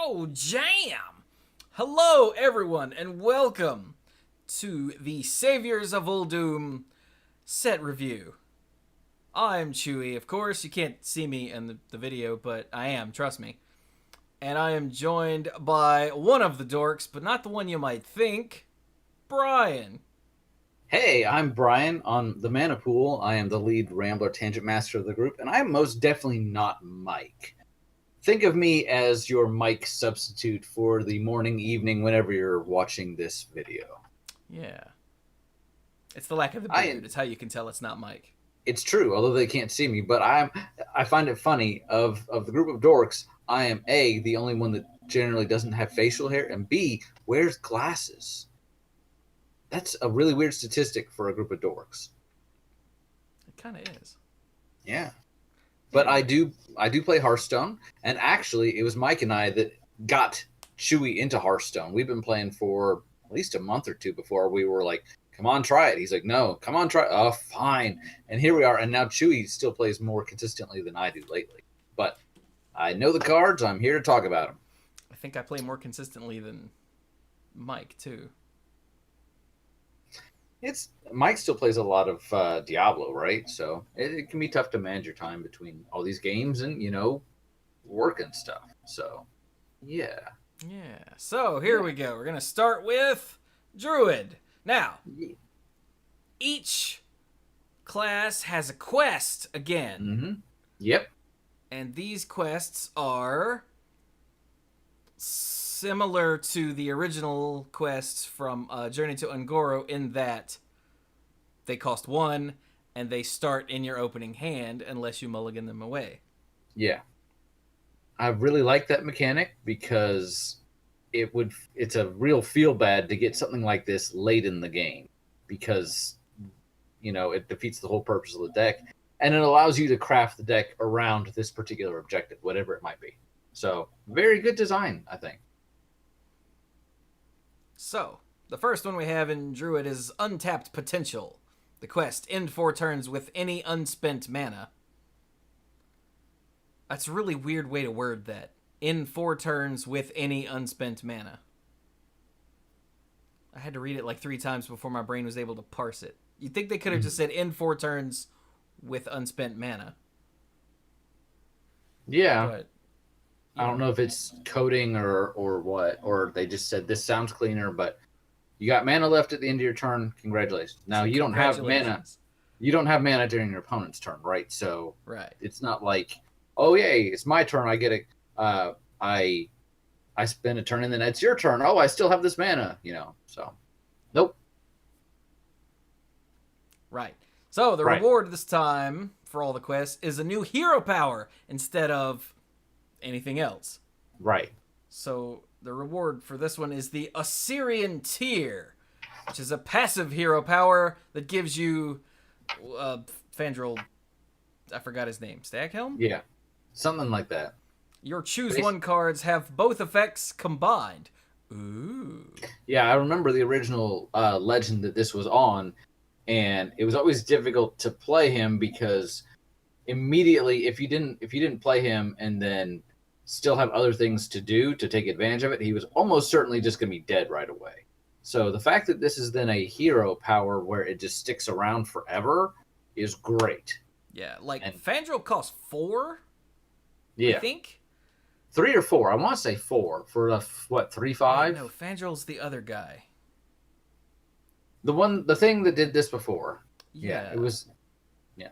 Oh, jam! Hello, everyone, and welcome to the Saviors of Uldum set review. I'm Chewie, of course. You can't see me in the video, but I am, trust me. And I am joined by one of the dorks, but not the one you might think, Brian. Hey, I'm Brian on the Mana Pool. I am the lead Rambler Tangent Master of the group, and I am most definitely not Mike. Think of me as your Mike substitute for the morning, evening, whenever you're watching this video. Yeah. It's the lack of the I beard. It's how you can tell it's not Mike. It's true, although they can't see me, but I find it funny of the group of dorks, I am A, the only one that generally doesn't have facial hair, and B, wears glasses. That's a really weird statistic for a group of dorks. It kind of is. Yeah. But I do play Hearthstone, and actually, it was Mike and I that got Chewie into Hearthstone. We've been playing for at least a month or two before we were like, "Come on, try it." He's like, "No, come on, try it." Oh, fine. And here we are. And now Chewie still plays more consistently than I do lately. But I know the cards. I'm here to talk about them. I think I play more consistently than Mike, too. Mike still plays a lot of Diablo, right? So it can be tough to manage your time between all these games and work and stuff. So yeah. Yeah. So here we go. We're gonna start with Druid. Now, each class has a quest again. Mm-hmm. Yep. And these quests are similar to the original quests from Journey to Ungoro in that they cost 1 and they start in your opening hand unless you mulligan them away. Yeah. I really like that mechanic because it's a real feel bad to get something like this late in the game because it defeats the whole purpose of the deck, and it allows you to craft the deck around this particular objective, whatever it might be. So very good design, I think. So, the first one we have in Druid is Untapped Potential. The quest, end 4 turns with any unspent mana. That's a really weird way to word that. End 4 turns with any unspent mana. I had to read it like 3 times before my brain was able to parse it. You'd think they could have just said end 4 turns with unspent mana. Yeah. But, I don't know if it's coding or what, or they just said this sounds cleaner, but you got mana left at the end of your turn. Congratulations. Now you don't have mana. You don't have mana during your opponent's turn, right? So it's not like, oh yay, it's my turn. I get I spend a turn and then it's your turn. Oh, I still have this mana, So, nope. Right. So the reward this time for all the quests is a new hero power instead of anything else. Right. So the reward for this one is the Assyrian Tear, which is a passive hero power that gives you Fandral, I forgot his name, Staghelm? Yeah. Something like that. Your choose one cards have both effects combined. Ooh. Yeah, I remember the original legend that this was on, and it was always difficult to play him because immediately if you didn't play him and then still have other things to do to take advantage of it, he was almost certainly just going to be dead right away. So the fact that this is then a hero power where it just sticks around forever is great. Yeah, Fandral costs 4? Yeah. I think? 3 or 4. I want to say 4 for 3/5? No, Fandral's the other guy. The thing that did this before. Yeah. It was. Yeah.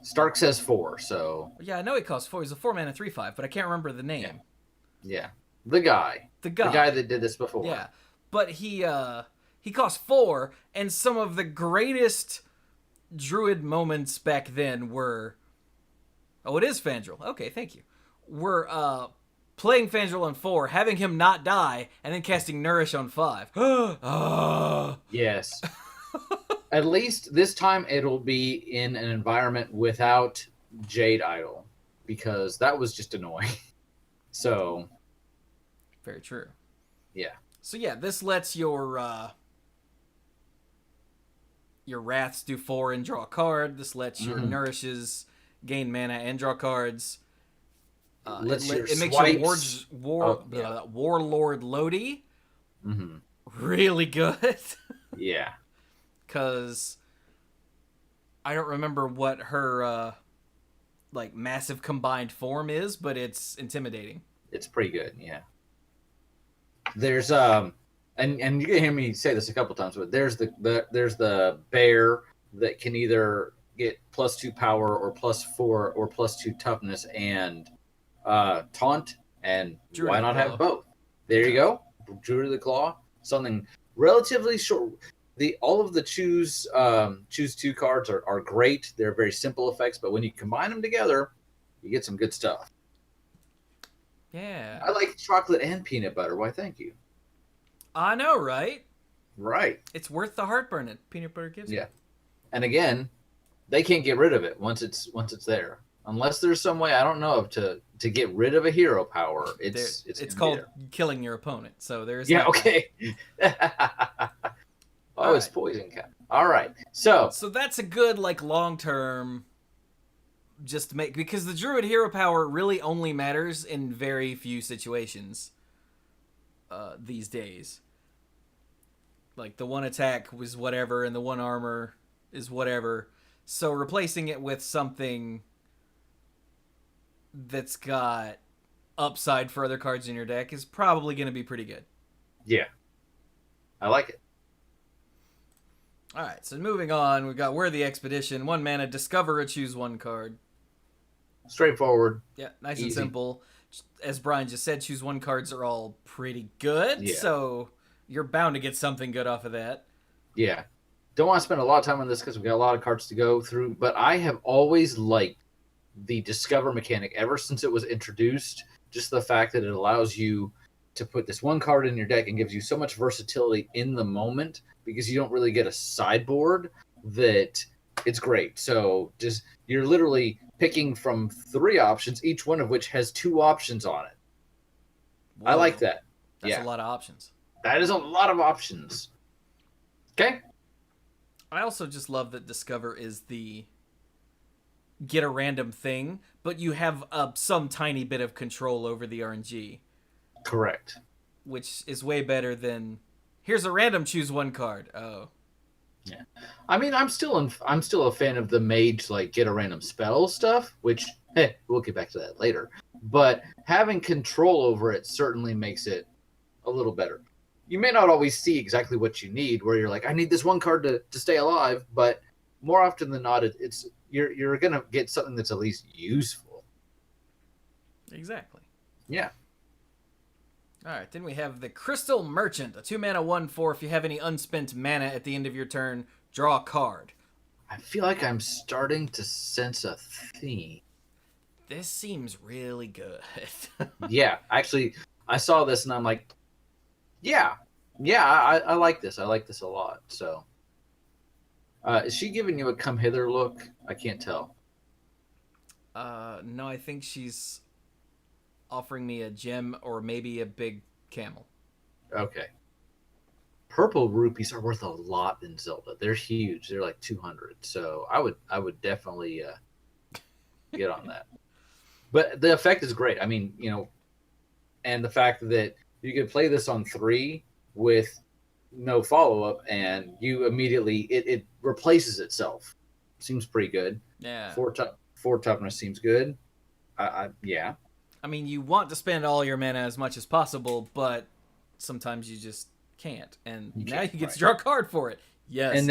Stark says 4, so. Yeah, I know he costs 4. He's a 4-mana 3/5, but I can't remember the name. Yeah. The guy that did this before. Yeah, but he cost 4, and some of the greatest Druid moments back then were. Oh, it is Fandral. Okay, thank you. We're playing Fandral on 4, having him not die, and then casting Nourish on 5. Yes. At least this time it'll be in an environment without Jade Idol, because that was just annoying. So. Very true. Yeah. So yeah, this lets your Wraths do 4 and draw a card. This lets your Nourishes gain mana and draw cards. It makes swipes... your warlord Lodi really good. Yeah. Because I don't remember what her massive combined form is, but it's intimidating. It's pretty good, yeah. There's and you can hear me say this a couple times, but there's the bear that can either get +2 power or +4 or +2 toughness and taunt, and Druid why of the not Claw. have both? There you go. Druid of the Claw, something relatively short. All of the choose 2 cards are great. They're very simple effects, but when you combine them together, you get some good stuff. Yeah. I like chocolate and peanut butter. Why, thank you. I know, right? Right. It's worth the heartburn that peanut butter gives. Yeah. And again, they can't get rid of it once it's there. Unless there's some way I don't know of to get rid of a hero power. It's called killing your opponent. So there's okay. It's poison cat. All right. So that's a good long term just to make, because the Druid hero power really only matters in very few situations these days. Like the one attack was whatever and the one armor is whatever. So replacing it with something that's got upside for other cards in your deck is probably going to be pretty good. Yeah. I like it. Alright, so moving on, we've got Worthy Expedition. 1 mana, discover or choose 1 card. Straightforward. Yeah, nice Easy. and simple. As Brian just said, choose 1 cards are all pretty good, so you're bound to get something good off of that. Yeah. Don't want to spend a lot of time on this because we've got a lot of cards to go through, but I have always liked the discover mechanic ever since it was introduced. Just the fact that it allows you to put this 1 card in your deck and gives you so much versatility in the moment because you don't really get a sideboard, that it's great. So just you're literally picking from 3 options, each one of which has 2 options on it. Whoa. I like that. That's a lot of options. That is a lot of options. Okay. I also just love that Discover is the get a random thing, but you have some tiny bit of control over the RNG. Correct. Which is way better than here's a random choose 1 card. Oh. Yeah. I mean, I'm still a fan of the Mage get a random spell stuff, which we'll get back to that later. But having control over it certainly makes it a little better. You may not always see exactly what you need, where you're like, I need this 1 card to stay alive, but more often than not, it's you're gonna get something that's at least useful. Exactly. Yeah. All right, then we have the Crystal Merchant, a 2 mana 1/4. If you have any unspent mana at the end of your turn, draw a card. I feel like I'm starting to sense a theme. This seems really good. Yeah, actually, I saw this and I'm like, I like this. I like this a lot. So, is she giving you a come hither look? I can't tell. No, I think she's offering me a gem or maybe a big camel. Okay. Purple rupees are worth a lot in Zelda. They're huge. They're like 200. So I would definitely get on that. But the effect is great. I mean, and the fact that you could play this on 3 with no follow-up and you immediately it replaces itself. Seems pretty good. Yeah. 4 toughness seems good. Yeah. I mean, you want to spend all your mana as much as possible, but sometimes you just can't. And now you get to draw a card for it. Yes. And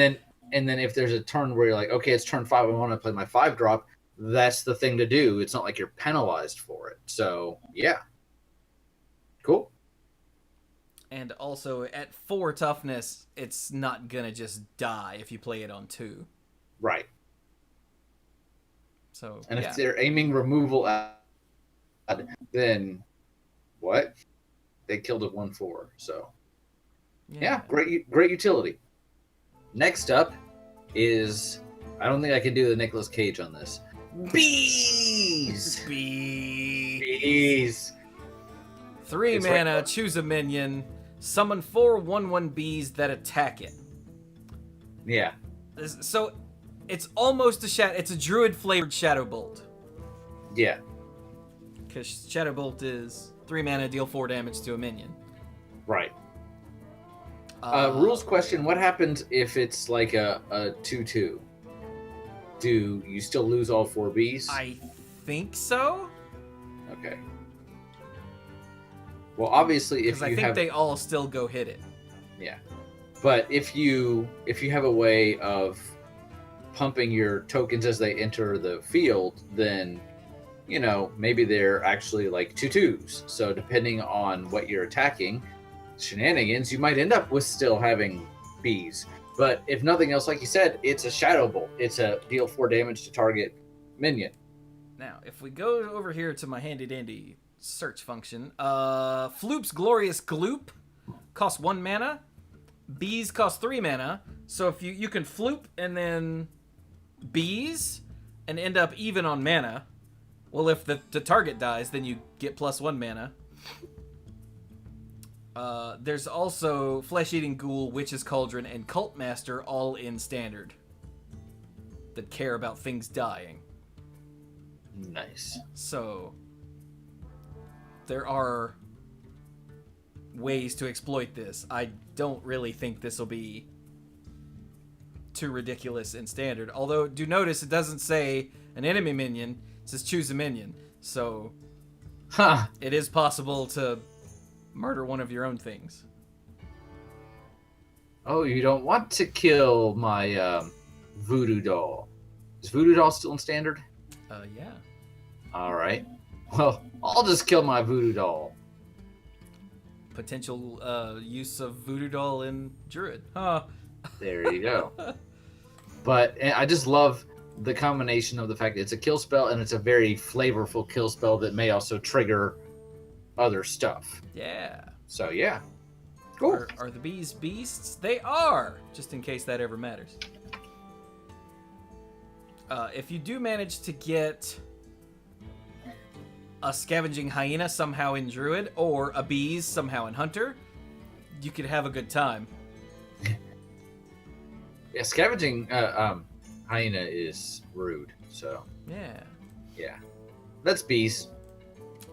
then if there's a turn where you're like, okay, it's turn 5, I want to play my 5 drop, that's the thing to do. It's not like you're penalized for it. So, yeah. Cool. And also, at 4 toughness, it's not going to just die if you play it on 2. Right. So, and if they're aiming removal at, then what? They killed it 1/4. So, yeah, great utility. Next up is, I don't think I can do the Nicolas Cage on this. Bees. 3 mana, choose a minion, summon 4 1/1 bees that attack it. Yeah. So it's almost it's a druid flavored Shadow Bolt. Yeah. Because Shadow Bolt is 3 mana, deal 4 damage to a minion. Right. Rules question, what happens if it's like a 2/2? Do you still lose all 4 Bs? I think so. Okay. Well, obviously, if you I think they all still go hit it. Yeah. But if you have a way of pumping your tokens as they enter the field, then, you know, maybe they're actually like 2/2s. So depending on what you're attacking, shenanigans, you might end up with still having Bs. But if nothing else, like you said, it's a Shadow Bolt. It's a deal 4 damage to target minion. Now, if we go over here to my handy-dandy search function, Floop's Glorious Gloop costs 1 mana. Bees cost 3 mana. So if you can Floop and then Bees and end up even on mana. Well, if the target dies, then you get +1 mana. There's also Flesh-Eating Ghoul, Witch's Cauldron, and Cult Master all in standard that care about things dying. Nice. So there are ways to exploit this. I don't really think this will be too ridiculous in standard. Although, do notice it doesn't say an enemy minion. It says choose a minion. So it is possible to murder one of your own things. Oh, you don't want to kill my voodoo doll. Is voodoo doll still in standard? Yeah. All right. Well, I'll just kill my voodoo doll. Potential use of voodoo doll in Druid. Huh. There you go. But I just love the combination of the fact that it's a kill spell and it's a very flavorful kill spell that may also trigger other stuff. Yeah. So, yeah. Cool. Are the bees beasts? They are, just in case that ever matters. If you do manage to get a Scavenging Hyena somehow in Druid, or a Bees somehow in Hunter, you could have a good time. Yeah, Scavenging Hyena is rude, so... Yeah. That's Bees.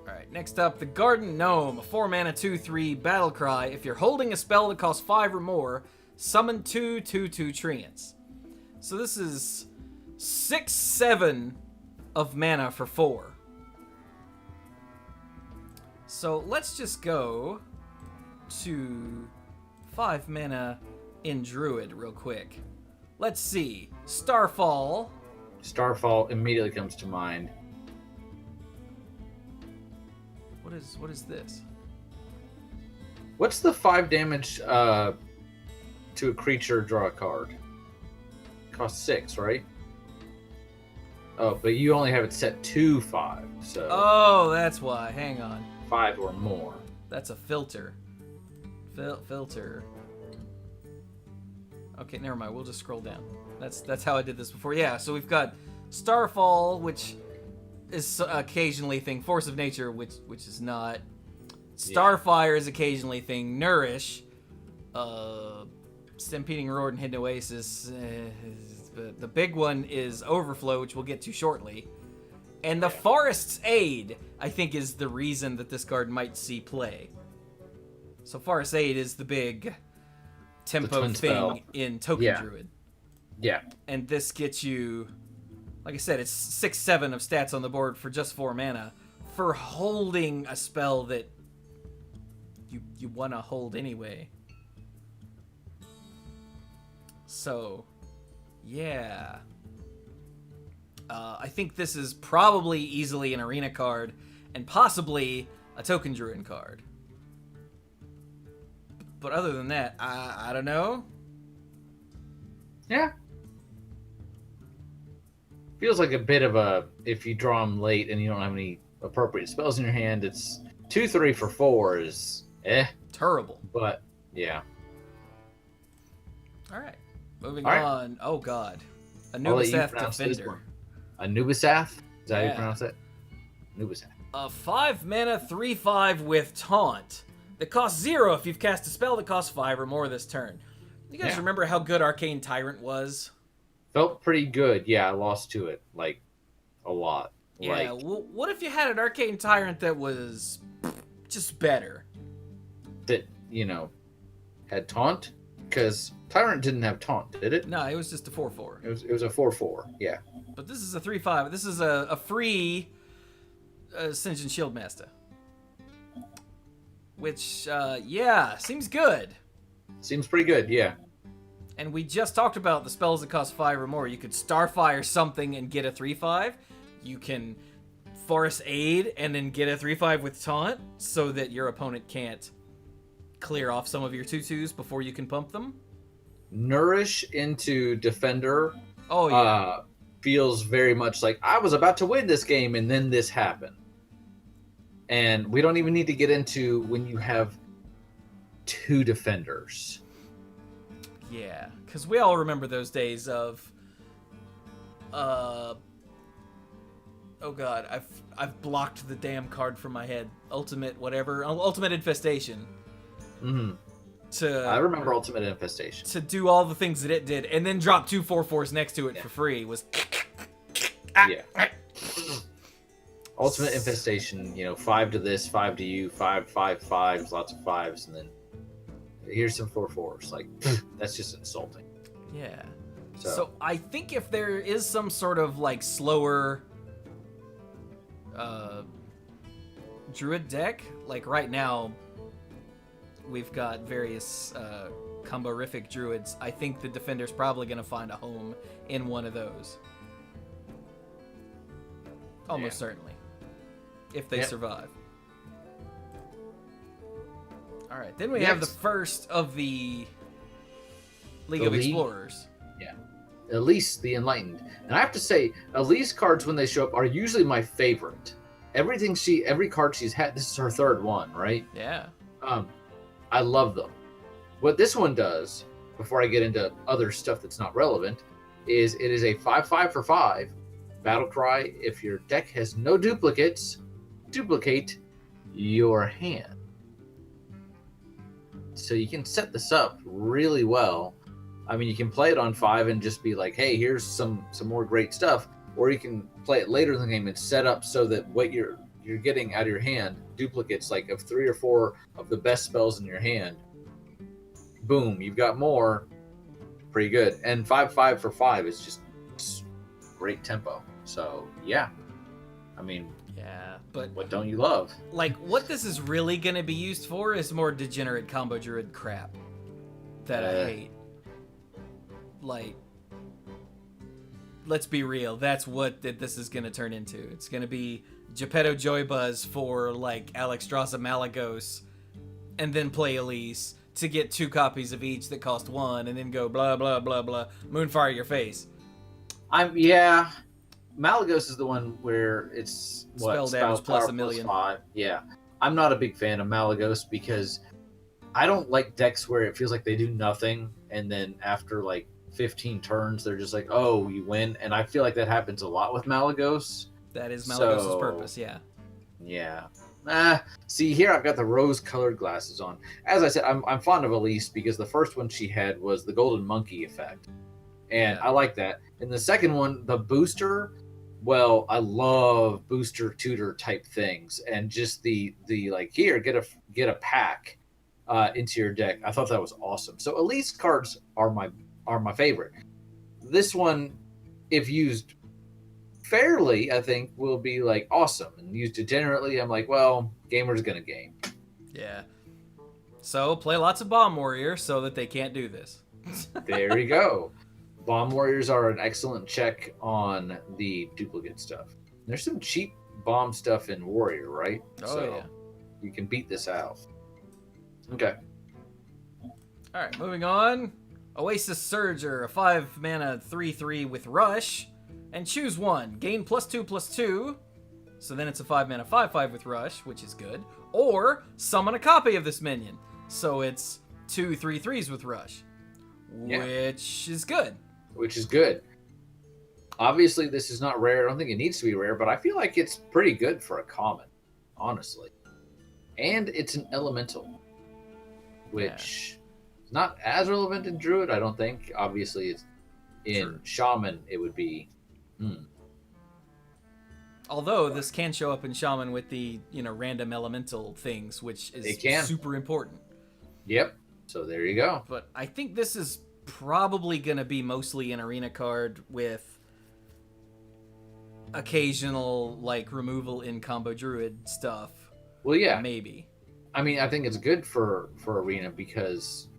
Alright, next up, the Garden Gnome, a 4 mana 2/3 battle cry. If you're holding a spell that costs 5 or more, summon 2 2/2 treants. So this is 6/7 of mana for 4. So let's just go to 5 mana in Druid real quick. Let's see. Starfall. Starfall immediately comes to mind. What is this? What's the 5 damage to a creature draw a card? Costs 6, right? Oh, but you only have it set to 5, so... Oh, that's why. Hang on. 5 or more. That's a filter. Filter. Okay, never mind. We'll just scroll down. That's how I did this before. Yeah, so we've got Starfall, which is occasionally a thing. Force of Nature, which is not. Starfire is occasionally a thing. Nourish. Stampeding Roar and Hidden Oasis. The big one is Overflow, which we'll get to shortly. And the Forest's Aid, I think, is the reason that this card might see play. So Forest's Aid is the big tempo thing spell in Token Druid. Yeah. And this gets you, like I said, it's 6/7 of stats on the board for just 4 mana for holding a spell that you want to hold anyway. So, yeah. I think this is probably easily an arena card and possibly a Token Druid card. But other than that, I don't know. Yeah. Feels like a bit of a, if you draw them late and you don't have any appropriate spells in your hand, it's 2/3 for 4 is terrible. But yeah. All right. Moving on. Oh God. Anubisath Defender. Anubisath? Is that how you pronounce it? Anubisath. A 5 mana 3/5 with Taunt that costs 0 if you've cast a spell that costs 5 or more this turn. You guys remember how good Arcane Tyrant was? Felt pretty good. Yeah, I lost to it like a lot Yeah, well, what if you had an Arcane Tyrant that was just better? That, had taunt? Because Tyrant didn't have taunt, did it? No, it was just a 4/4. It was a 4/4, yeah. But this is a 3/5. This is a free Ascension Shieldmaster. Which, seems good. Seems pretty good, yeah. And we just talked about the spells that cost 5 or more. You could Starfire something and get a 3/5. You can Forest Aid and then get a 3/5 with Taunt so that your opponent can't clear off some of your 2/2s before you can pump them. Nourish into Defender Oh, feels very much like I was about to win this game and then this happened. And we don't even need to get into when you have 2 Defenders. Yeah, because we all remember those days of, oh god, I've blocked the damn card from my head. Ultimate Infestation. Mm-hmm. I remember Ultimate Infestation. To do all the things that it did, and then drop 2 4/4s next to it for free was. Yeah. Ultimate Infestation, 5 to this, 5 to you, 5, 5, 5s, lots of 5s, and then here's some 4/4s. Like, that's just insulting. Yeah. So I think if there is some sort of like slower Druid deck, like right now we've got various comborific Druids. I think the Defender's probably going to find a home in one of those. Almost certainly. If they survive. Alright, then we have the first of the League of Explorers. Yeah. Elise the Enlightened. And I have to say, Elise cards when they show up are usually my favorite. Every card she's had, this is her 3rd one, right? Yeah. I love them. What this one does, before I get into other stuff that's not relevant, is it is a 5/5 for 5 battle cry. If your deck has no duplicates, duplicate your hand. So you can set this up really well. I mean, you can play it on 5 and just be like, hey, here's some more great stuff. Or you can play it later in the game and set up so that what you're getting out of your hand, duplicates like of 3 or 4 of the best spells in your hand. Boom, you've got more. Pretty good. And 5/5 for 5 is just great tempo. So yeah, I mean, yeah, but what don't you love? Like, what this is really going to be used for is more degenerate combo Druid crap that I hate. Like, let's be real, that's what this is going to turn into. It's going to be Geppetto Joybuzz for like Alexstrasza Malagos, and then play Elise to get 2 copies of each that cost 1, and then go blah blah blah blah, Moonfire your face. Malagos is the one where it's spell damage plus a million. 5. Yeah, I'm not a big fan of Malagos because I don't like decks where it feels like they do nothing, and then after like 15 turns they're just like, oh, you win. And I feel like that happens a lot with Malagos. That is Malagos' purpose, yeah. Yeah. See, here I've got the rose-colored glasses on. As I said, I'm fond of Elise because the first one she had was the Golden Monkey effect. And I like that. And the second one, the booster, well, I love booster tutor type things. And just the like, here, get a pack into your deck. I thought that was awesome. So Elise cards are my favorite. This one, if used fairly, I think will be like awesome, and used degenerately, I'm like, well, gamer's gonna game. Yeah. So play lots of Bomb Warrior so that they can't do this. There you go. Bomb Warriors are an excellent check on the duplicate stuff. There's some cheap bomb stuff in Warrior, right? Yeah. You can beat this out. Okay. All right, moving on. Oasis Surger, a 5 mana 3/3 with Rush. And choose one. Gain +2/+2. So then it's a 5 mana 5/5 with Rush, which is good. Or summon a copy of this minion. So it's 2 3/3s with Rush. Which is good. Which is good. Obviously, this is not rare. I don't think it needs to be rare, but I feel like it's pretty good for a common, honestly. And it's an elemental, which is not as relevant in Druid, I don't think. Obviously, it's in Shaman, it would be... Although this can show up in Shaman with the, random elemental things, which is super important. Yep. So there you go. But I think this is probably going to be mostly an arena card with occasional, removal in combo Druid stuff. Well, yeah. Maybe. I mean, I think it's good for arena because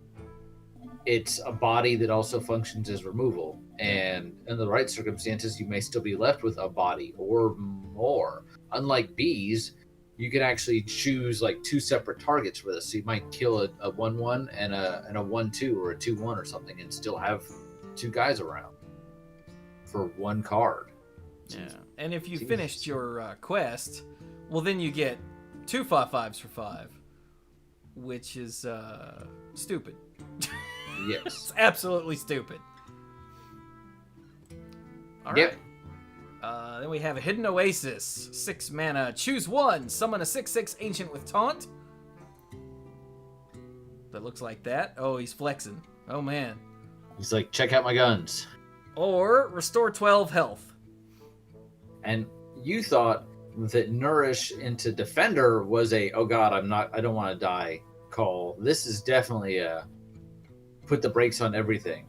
it's a body that also functions as removal. And in the right circumstances, you may still be left with a body or more. Unlike bees, you can actually choose 2 separate targets for this. So you might kill a 1/1 and a 1/2 or a 2/1 or something and still have 2 guys around for 1 card. Yeah. And if you finished your quest, well, then you get 2 5/5s for 5, which is stupid. Yes. It's absolutely stupid. All right. Then we have a Hidden Oasis. 6 mana. Choose 1. Summon a 6/6 Ancient with Taunt. That looks like that. Oh, he's flexing. Oh, man. He's like, check out my guns. Or restore 12 health. And you thought that Nourish into Defender was a, oh god, I don't want to die call. This is definitely a put the brakes on everything.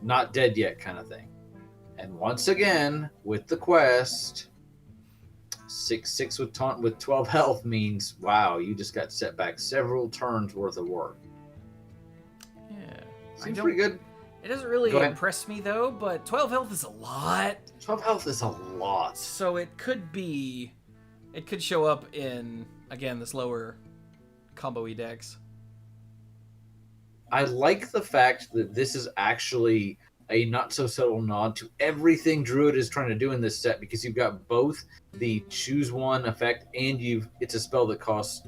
Not dead yet kind of thing. And once again, with the quest, 6/6 with taunt with 12 health means, wow, you just got set back several turns worth of work. Yeah. Seems pretty good. It doesn't really impress me, though, but 12 health is a lot. 12 health is a lot. So it could show up in, again, this lower combo-y decks. I like the fact that this is actually a not-so-subtle nod to everything Druid is trying to do in this set, because you've got both the choose one effect and it's a spell that costs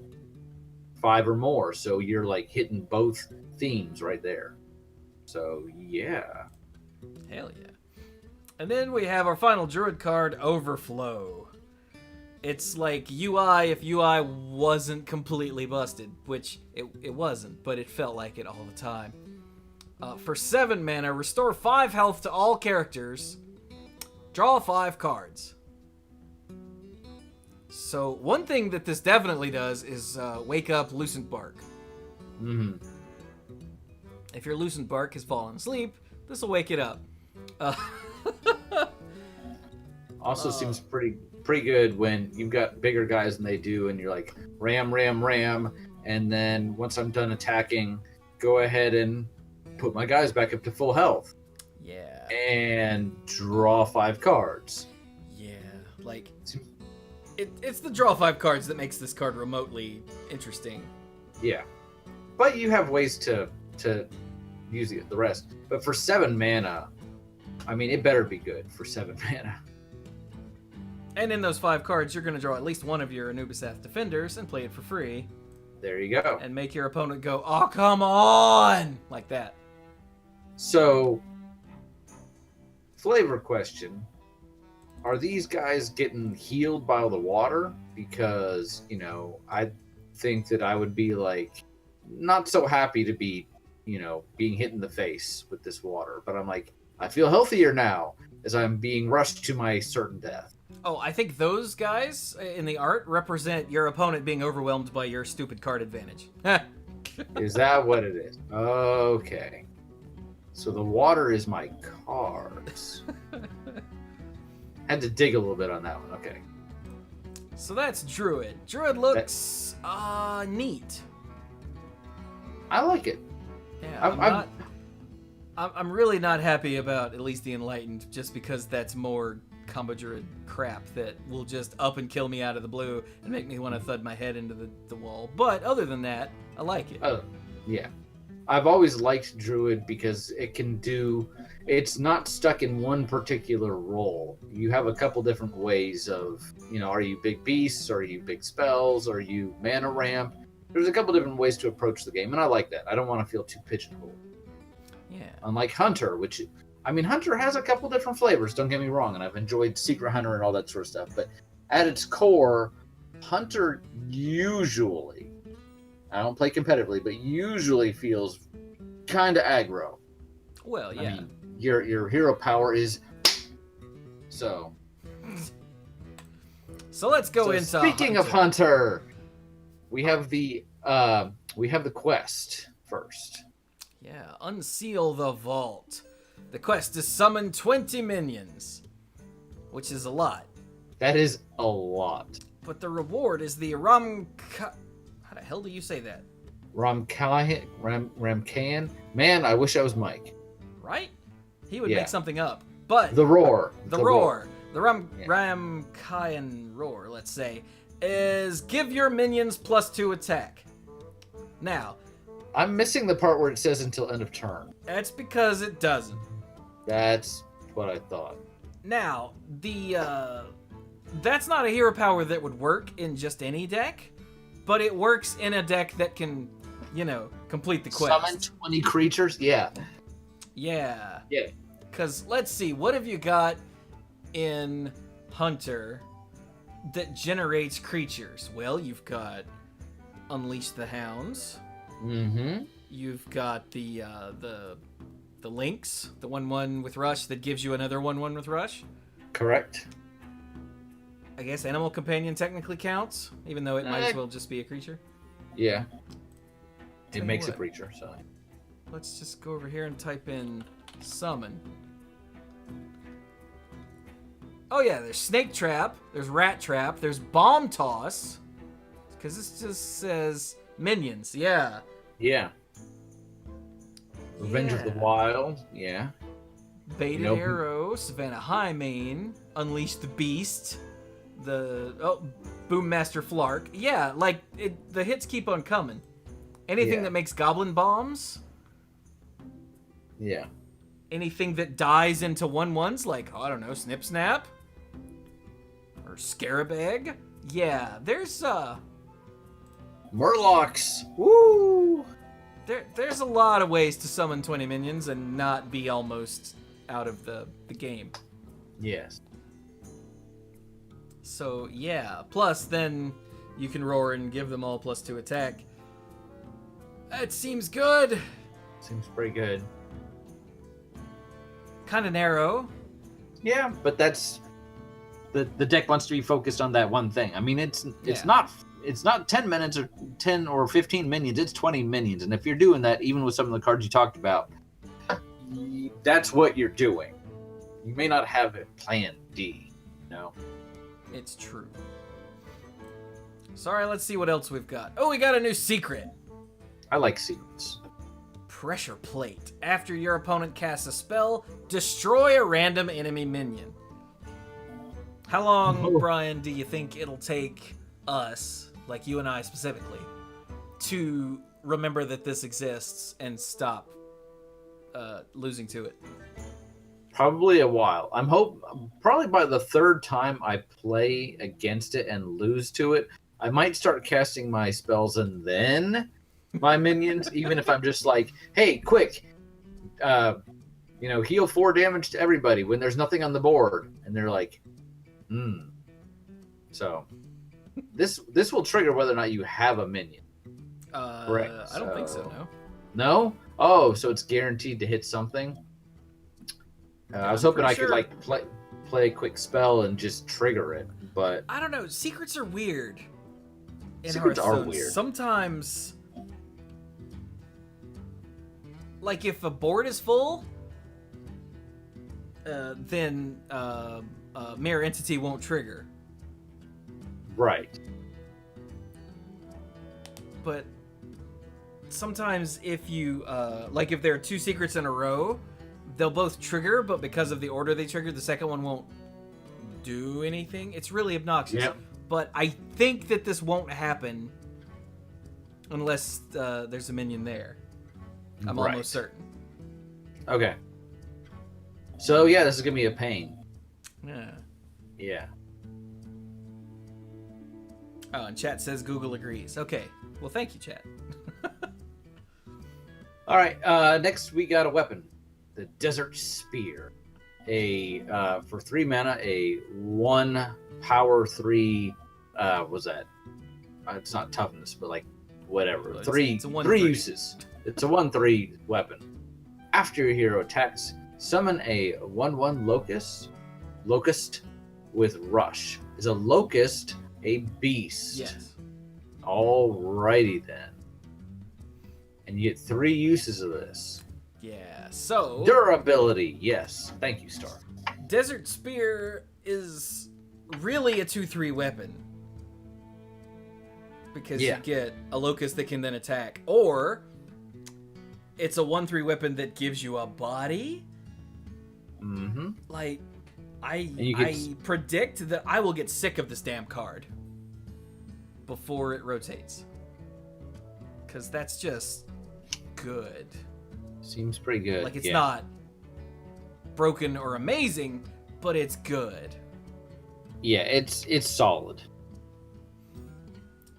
5 or more, so you're hitting both themes right there. So yeah. Hell yeah. And then we have our final Druid card, Overflow. It's like UI if UI wasn't completely busted, which it wasn't, but it felt like it all the time. For 7 mana, restore 5 health to all characters. Draw 5 cards. So one thing that this definitely does is wake up Lucent Bark. Mm-hmm. If your Lucent Bark has fallen asleep, this will wake it up. Also seems pretty good when you've got bigger guys than they do, and you're like, ram, and then once I'm done attacking, go ahead and put my guys back up to full health. Yeah. And draw 5 cards. Yeah, it's the draw 5 cards that makes this card remotely interesting. Yeah. But you have ways to use the rest. But for 7 mana, I mean, it better be good for 7 mana. And in those 5 cards, you're going to draw at least one of your Anubisath Defenders and play it for free. There you go. And make your opponent go, oh, come on! Like that. So, flavor question. Are these guys getting healed by the water? Because, I think that I would be not so happy to be, being hit in the face with this water. But I'm like, I feel healthier now as I'm being rushed to my certain death. Oh, I think those guys in the art represent your opponent being overwhelmed by your stupid card advantage. Is that what it is? Okay. So the water is my cards. Had to dig a little bit on that one. Okay. So that's Druid. Druid looks neat. I like it. Yeah, I'm really not happy about at least the Enlightened, just because that's more combo Druid crap that will just up and kill me out of the blue and make me want to thud my head into the wall. But other than that, I like it. Oh, yeah. I've always liked Druid because it's not stuck in one particular role. You have a couple different ways of, are you big beasts? Are you big spells? Are you mana ramp? There's a couple different ways to approach the game, and I like that. I don't want to feel too pigeonholed. Yeah. Unlike Hunter, Hunter has a couple different flavors, don't get me wrong, and I've enjoyed Secret Hunter and all that sort of stuff, but at its core, Hunter usually, I don't play competitively, but usually feels kind of aggro. Well, yeah. I mean, your hero power is so. So let's go So into speaking of Hunter, we have the quest first. Yeah, unseal the vault. The quest is summon 20 minions, which is a lot. That is a lot. But the reward is the How the hell do you say that? Ramkan? Man, I wish I was Mike. Right? He would make something up. But the roar. The Ramkayan roar, let's say, is give your minions +2 attack. Now, I'm missing the part where it says until end of turn. That's because it doesn't. That's what I thought. Now, that's not a hero power that would work in just any deck, but it works in a deck that can, complete the quest. Summon 20 creatures? Yeah. Yeah. Yeah. Because let's see, what have you got in Hunter that generates creatures? Well, you've got Unleash the Hounds. Mm-hmm. You've got the Lynx, the 1/1 with Rush that gives you another 1/1 with Rush. Correct. I guess Animal Companion technically counts, even though it might as well just be a creature. Yeah. Tell It makes what. a creature, so. Let's just go over here and type in summon. Oh yeah, there's Snake Trap, there's Rat Trap, there's Bomb Toss. Because this just says minions, yeah. Yeah. Revenge of the Wild, yeah. Baited Arrow, Savannah Highmane, Unleash the Beast, Boommaster Flark. Yeah, the hits keep on coming. Anything that makes Goblin Bombs. Yeah. Anything that dies into 1/1s, like, I don't know, Snip Snap. Or Scarab Egg. Yeah, there's, Murlocs! Woo! There's a lot of ways to summon 20 minions and not be almost out of the game. Yes. So, yeah. Plus, then you can roar and give them all +2 attack. That seems good. Seems pretty good. Kind of narrow. Yeah, but that's... The deck wants to be focused on that one thing. I mean, it's not 10 minutes or 10 or 15 minions, it's 20 minions. And if you're doing that, even with some of the cards you talked about, that's what you're doing. You may not have a plan D, It's true. Sorry, let's see what else we've got. Oh, we got a new secret. I like secrets. Pressure Plate. After your opponent casts a spell, destroy a random enemy minion. How long, Brian, do you think it'll take us, like you and I specifically, to remember that this exists and stop losing to it? Probably a while. Probably by the third time I play against it and lose to it, I might start casting my spells and then my minions, even if I'm just like, hey, quick, heal 4 damage to everybody when there's nothing on the board. And they're like, So, this will trigger whether or not you have a minion. Correct. I don't think so, no. No? Oh, so it's guaranteed to hit something? I was hoping I could play a quick spell and just trigger it, but... I don't know. Secrets are weird. Secrets are weird. Sometimes... Like, if a board is full, then Mirror Entity won't trigger. Right. But sometimes if you, if there are 2 secrets in a row, they'll both trigger, but because of the order they triggered, the second one won't do anything. It's really obnoxious. Yep. But I think that this won't happen unless there's a minion there. I'm almost certain. Okay. So, yeah, this is going to be a pain. Yeah. Yeah. Oh, and chat says Google agrees. Okay. Well, thank you, chat. All right. Next, we got a weapon. The Desert Spear. For 3 mana, a 1 power 3... what's that? It's not toughness, but whatever. Well, three it's a 1/3. uses. It's a 1/3 weapon. After your hero attacks, summon a 1/1 locust with Rush. is a locust, a beast. Yes. Alrighty then. And you get 3 uses of this. Yeah, so... Durability, yes. Thank you, Star. Desert Spear is really a 2/3 weapon. Because you get a locust that can then attack. Or, it's a 1/3 weapon that gives you a body. Mm-hmm. Like, I predict that I will get sick of this damn card before it rotates. Because that's just good. Seems pretty good. Like, it's not broken or amazing, but it's good. Yeah, it's solid.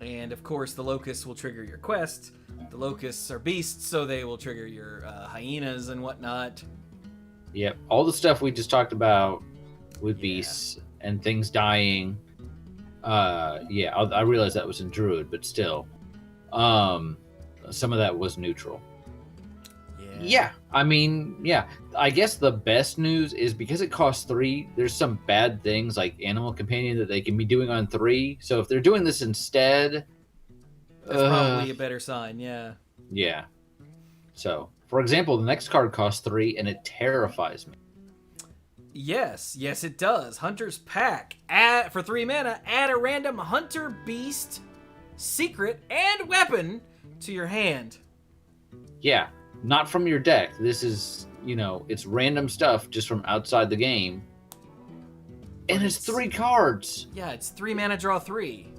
And, of course, the locusts will trigger your quest. The locusts are beasts, so they will trigger your hyenas and whatnot. Yep, all the stuff we just talked about with beasts and things dying. I realized that was in Druid, but still. Some of that was neutral. Yeah, I mean, yeah. I guess the best news is because it costs 3, there's some bad things like Animal Companion that they can be doing on 3. So if they're doing this instead... That's probably a better sign, yeah. Yeah. So, for example, the next card costs 3 and it terrifies me. Yes, it does. Hunter's Pack. For 3 mana, add a random hunter, beast, secret, and weapon to your hand. Yeah. Not from your deck. This is, it's random stuff just from outside the game. And it's 3 cards. Yeah, it's 3 mana, draw 3.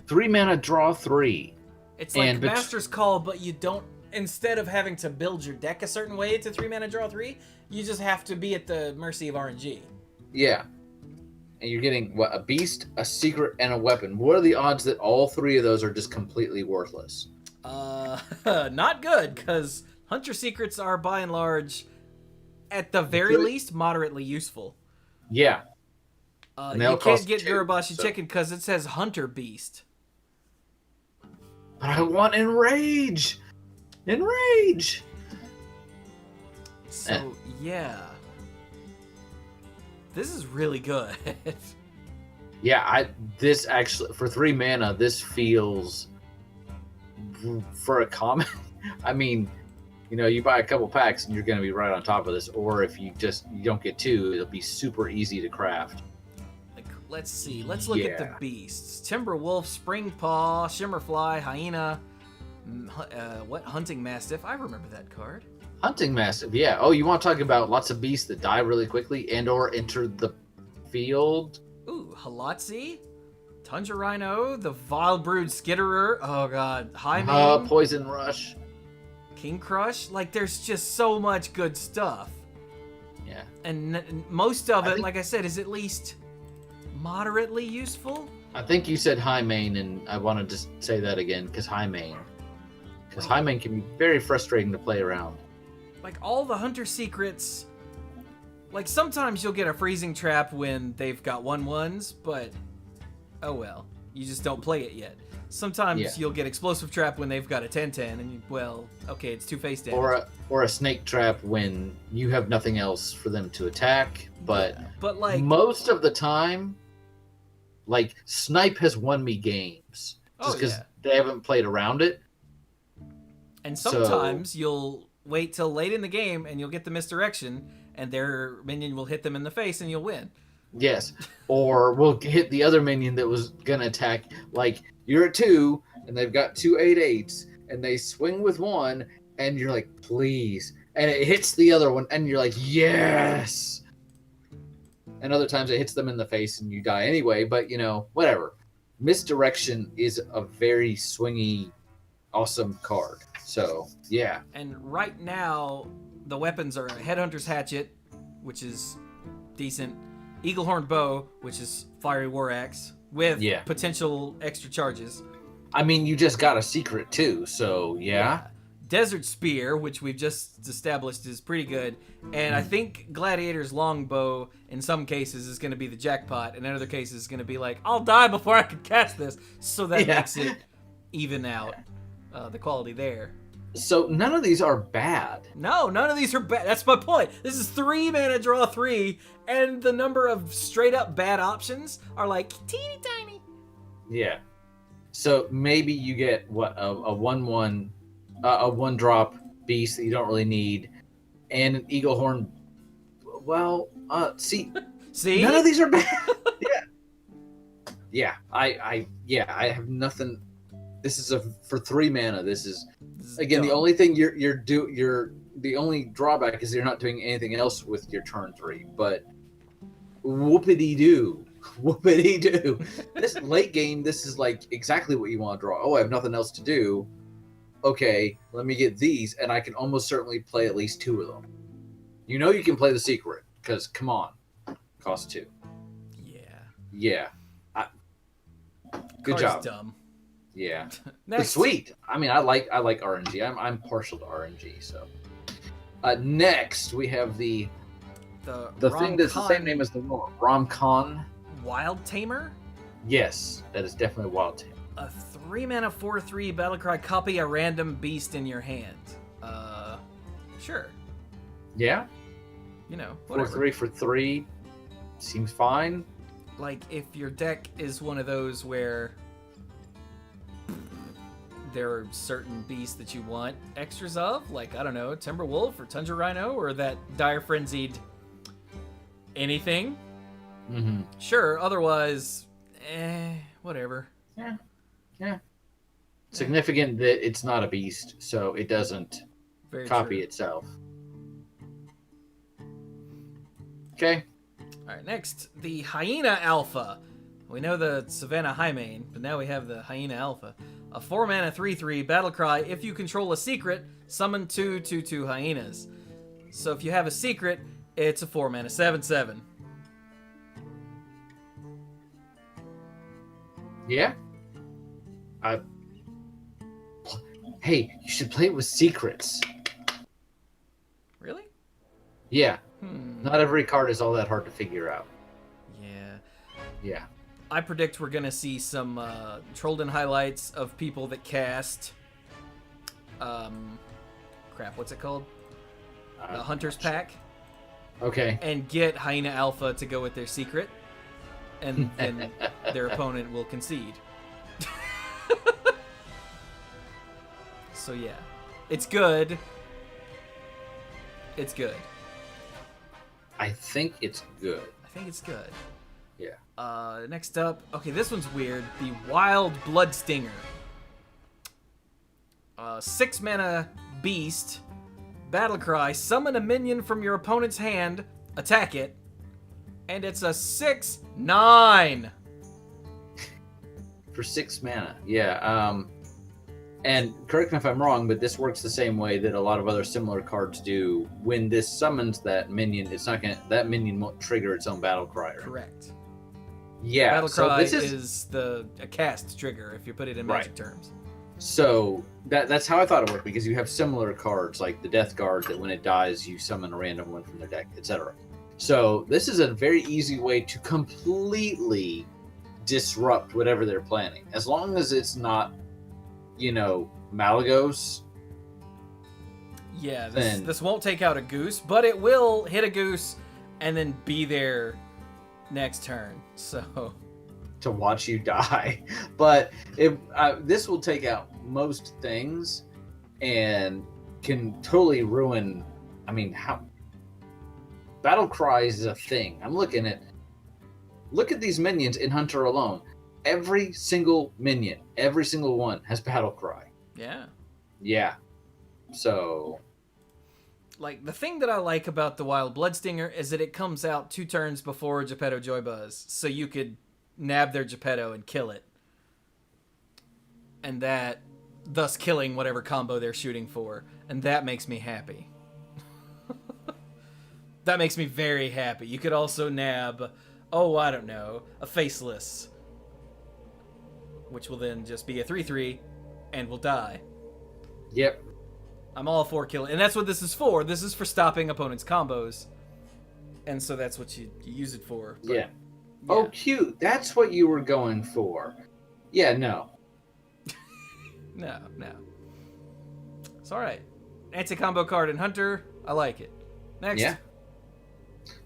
3 mana, draw 3. It's like Master's Call, but you don't, instead of having to build your deck a certain way to 3 mana, draw 3, you just have to be at the mercy of RNG. Yeah. And you're getting, a beast, a secret, and a weapon. What are the odds that all 3 of those are just completely worthless? Not good, because... Hunter secrets are, by and large, at the very least, moderately useful. Yeah. You can't get Gurabashi Chicken because it says Hunter Beast. But I want Enrage! Enrage! So, yeah. This is really good. Yeah, this actually, for 3 mana, this feels, for a common, I mean... you buy a couple packs and you're going to be right on top of this. Or if you don't get 2, it'll be super easy to craft. Like, let's see. Let's look at the beasts. Timberwolf, Springpaw, Shimmerfly, Hyena, Hunting Mastiff. I remember that card. Hunting Mastiff, yeah. Oh, you want to talk about lots of beasts that die really quickly and or enter the field? Ooh, Halotzi, Tundra Rhino, the Wild Brood Skitterer. Oh, God. Highmane. Poison Rush. King Crush, like there's just so much good stuff. Yeah. And most of it, like I said, is at least moderately useful. I think you said Highmane, and I wanted to say that again, because Highmane can be very frustrating to play around. Like all the Hunter secrets, like sometimes you'll get a freezing trap when they've got 1/1s, but oh well, you just don't play it yet. Sometimes you'll get Explosive Trap when they've got a 10/10, and okay, it's 2 face damage. Or a Snake Trap when you have nothing else for them to attack. But like most of the time, like Snipe has won me games just because they haven't played around it. And sometimes you'll wait till late in the game and you'll get the misdirection, and their minion will hit them in the face, and you'll win. Yes, or we'll hit the other minion that was gonna attack. Like you're at 2, and they've got 2 8/8s, and they swing with 1, and you're like, please, and it hits the other one, and you're like, yes. And other times it hits them in the face, and you die anyway. But whatever. Misdirection is a very swingy, awesome card. So yeah. And right now, the weapons are Headhunter's Hatchet, which is decent. Eaglehorn Bow, which is Fiery War Axe, with potential extra charges. I mean, you just got a secret too, so yeah. Desert Spear, which we've just established is pretty good. And I think Gladiator's Longbow, in some cases, is going to be the jackpot. And in other cases, is going to be like, I'll die before I can cast this. So that makes it even out the quality there. So none of these are bad. No, none of these are bad. That's my point. This is 3 mana, draw 3, and the number of straight up bad options are like teeny tiny. Yeah. So maybe you get what a 1/1, a 1-drop beast that you don't really need, and an eagle horn. Well, see, none of these are bad. Yeah. I have nothing. This is for 3 mana. This is again dumb. the only thing the only drawback is you're not doing anything else with your turn 3. But whoopity doo. This late game, this is like exactly what you want to draw. Oh, I have nothing else to do. Okay, let me get these, and I can almost certainly play at least 2 of them. You know you can play the secret, because come on, cost 2. Yeah. Good job. Dumb. Yeah. But sweet. I mean, I like RNG. I'm partial to RNG. So next we have the thing that's the same name as the Rom-Con. Wild Tamer? Yes, that is definitely Wild Tamer. A 3 mana 4/3 battlecry, copy a random beast in your hand. Sure. Yeah. You know, whatever. 4/3 for 3 seems fine. Like if your deck is one of those where there are certain beasts that you want extras of, like I don't know, Timberwolf or Tundra Rhino or that Dire Frenzied anything. Mm-hmm. Sure, otherwise, whatever. Yeah. Significant that it's not a beast, so it doesn't copy itself. Okay. All right, next, the Hyena Alpha. We know the Savannah Highmane, but now we have the Hyena Alpha. A 4 mana 3/3 battlecry. If you control a secret, summon 2/2/2 hyenas. So if you have a secret, it's a 4 mana 7/7. Yeah. Hey, you should play it with secrets. Really? Yeah. Not every card is all that hard to figure out. Yeah. I predict we're going to see some Trollden highlights of people that cast... what's it called? The Hunter's Pack. Okay. And get Hyena Alpha to go with their secret. And then their opponent will concede. So yeah. It's good. It's good. I think it's good. Yeah. Next up, okay, this one's weird. The Wild Bloodstinger. 6 mana beast. Battlecry. Summon a minion from your opponent's hand. Attack it. And it's a 6/9. For 6 mana. Yeah. And correct me if I'm wrong, but this works the same way that a lot of other similar cards do. When this summons that minion, that minion won't trigger its own battle cry. Correct. Yeah. Battle cry is a cast trigger if you put it in Magic terms. So that's how I thought it worked, because you have similar cards like the Death Guard that when it dies you summon a random one from their deck, etc. So this is a very easy way to completely disrupt whatever they're planning, as long as it's not, Malagos. Yeah, this won't take out a goose, but it will hit a goose and then be there next turn. So to watch you die. But this will take out most things and can totally ruin. I mean, how battle cries is a thing. Look at these minions in Hunter alone. Every single minion, every single one has battle cry. Yeah. So, like, the thing that I like about the Wild Bloodstinger is that it comes out 2 turns before Geppetto Joybuzz, so you could nab their Geppetto and kill it. And that, thus killing whatever combo they're shooting for. And that makes me happy. That makes me very happy. You could also nab, I don't know, a Faceless, which will then just be a 3/3 and will die. Yep. I'm all for killing. And that's what this is for. This is for stopping opponents' combos. And so that's what you use it for. But, yeah. Oh, cute. That's what you were going for. Yeah, no. No. It's all right. Anti-combo card in Hunter. I like it. Next. Yeah.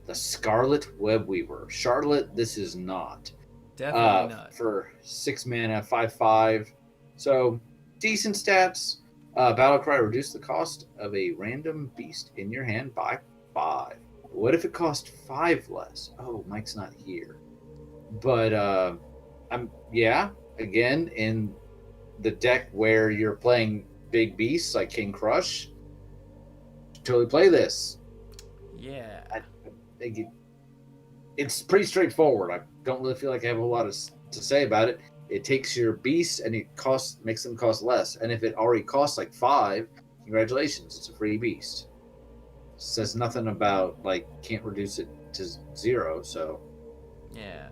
The Scarlet Webweaver. Charlotte, this is not. Definitely not. For 6 mana, 5/5. So, decent stats. Battlecry, reduce the cost of a random beast in your hand by 5. What if it cost 5 less? Oh, Mike's not here. But, again, in the deck where you're playing big beasts like King Crush, totally play this. Yeah. I think it's pretty straightforward. I don't really feel like I have a lot to say about it. It takes your beasts and it makes them cost less. And if it already costs like 5, congratulations, it's a free beast. It says nothing about like can't reduce it to 0. So yeah,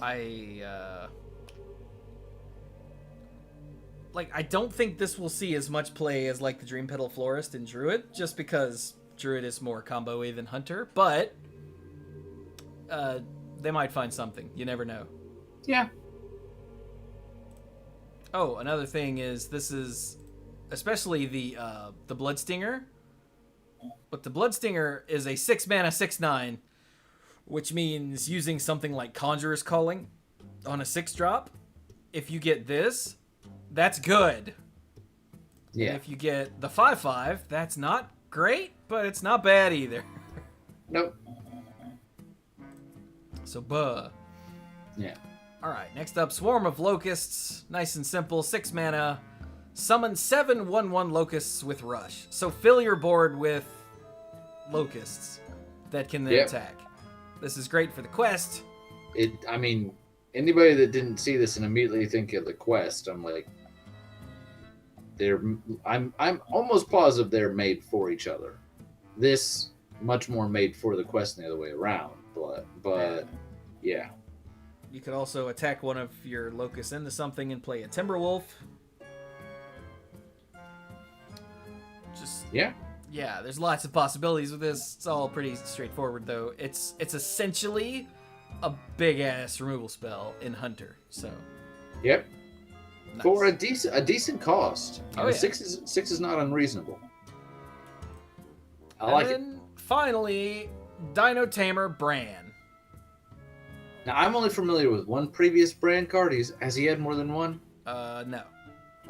I don't think this will see as much play as like the Dream Petal Florist and Druid, just because Druid is more combo-y than Hunter. But they might find something. You never know. yeah. Oh, another thing is this is especially the Bloodstinger. But the Bloodstinger is a 6 mana 6/9, which means using something like Conjurer's Calling on a 6-drop. If you get this, that's good. Yeah. And if you get the 5/5, that's not great, but it's not bad either. Nope. So, buh. Yeah. Alright, next up, Swarm of Locusts. Nice and simple, 6 mana. Summon 7 1/1 Locusts with Rush. So fill your board with Locusts that can then attack. This is great for the quest. Anybody that didn't see this and immediately think of the quest, I'm like, I'm almost positive they're made for each other. This much more made for the quest than the other way around. But yeah. You could also attack one of your locusts into something and play a Timberwolf. Yeah, there's lots of possibilities with this. It's all pretty straightforward though. It's essentially a big ass removal spell in Hunter. So yep. Nice. For a decent cost. Oh, yeah. 6 is not unreasonable. I and like then, finally, Dino Tamer Bran. Now, I'm only familiar with one previous Bran card. Has he had more than one? No.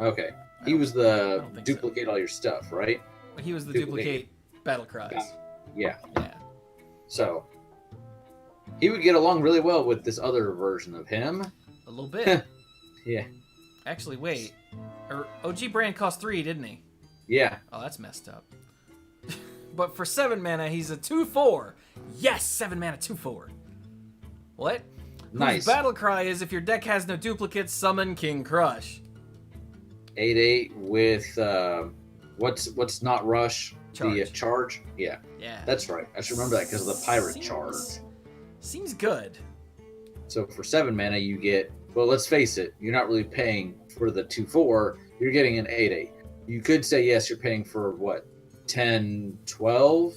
Okay. He was the think duplicate all your stuff, right? He was the duplicate battle cries. Yeah. Yeah. So, he would get along really well with this other version of him. A little bit. Yeah. Actually, wait. OG Bran cost 3, didn't he? Yeah. Oh, that's messed up. But for 7 mana, he's a 2/4. Yes, 7 mana 2/4. What? Nice. Whose battle cry is if your deck has no duplicates, summon King Crush. 8/8 with what's not rush? Charge. The charge. Yeah. Yeah. That's right. I should remember that because of the pirate charge. Seems good. So for 7 mana, you get. Well, let's face it. You're not really paying for the 2/4. You're getting an 8/8. You could say yes. You're paying for what? 10, 12,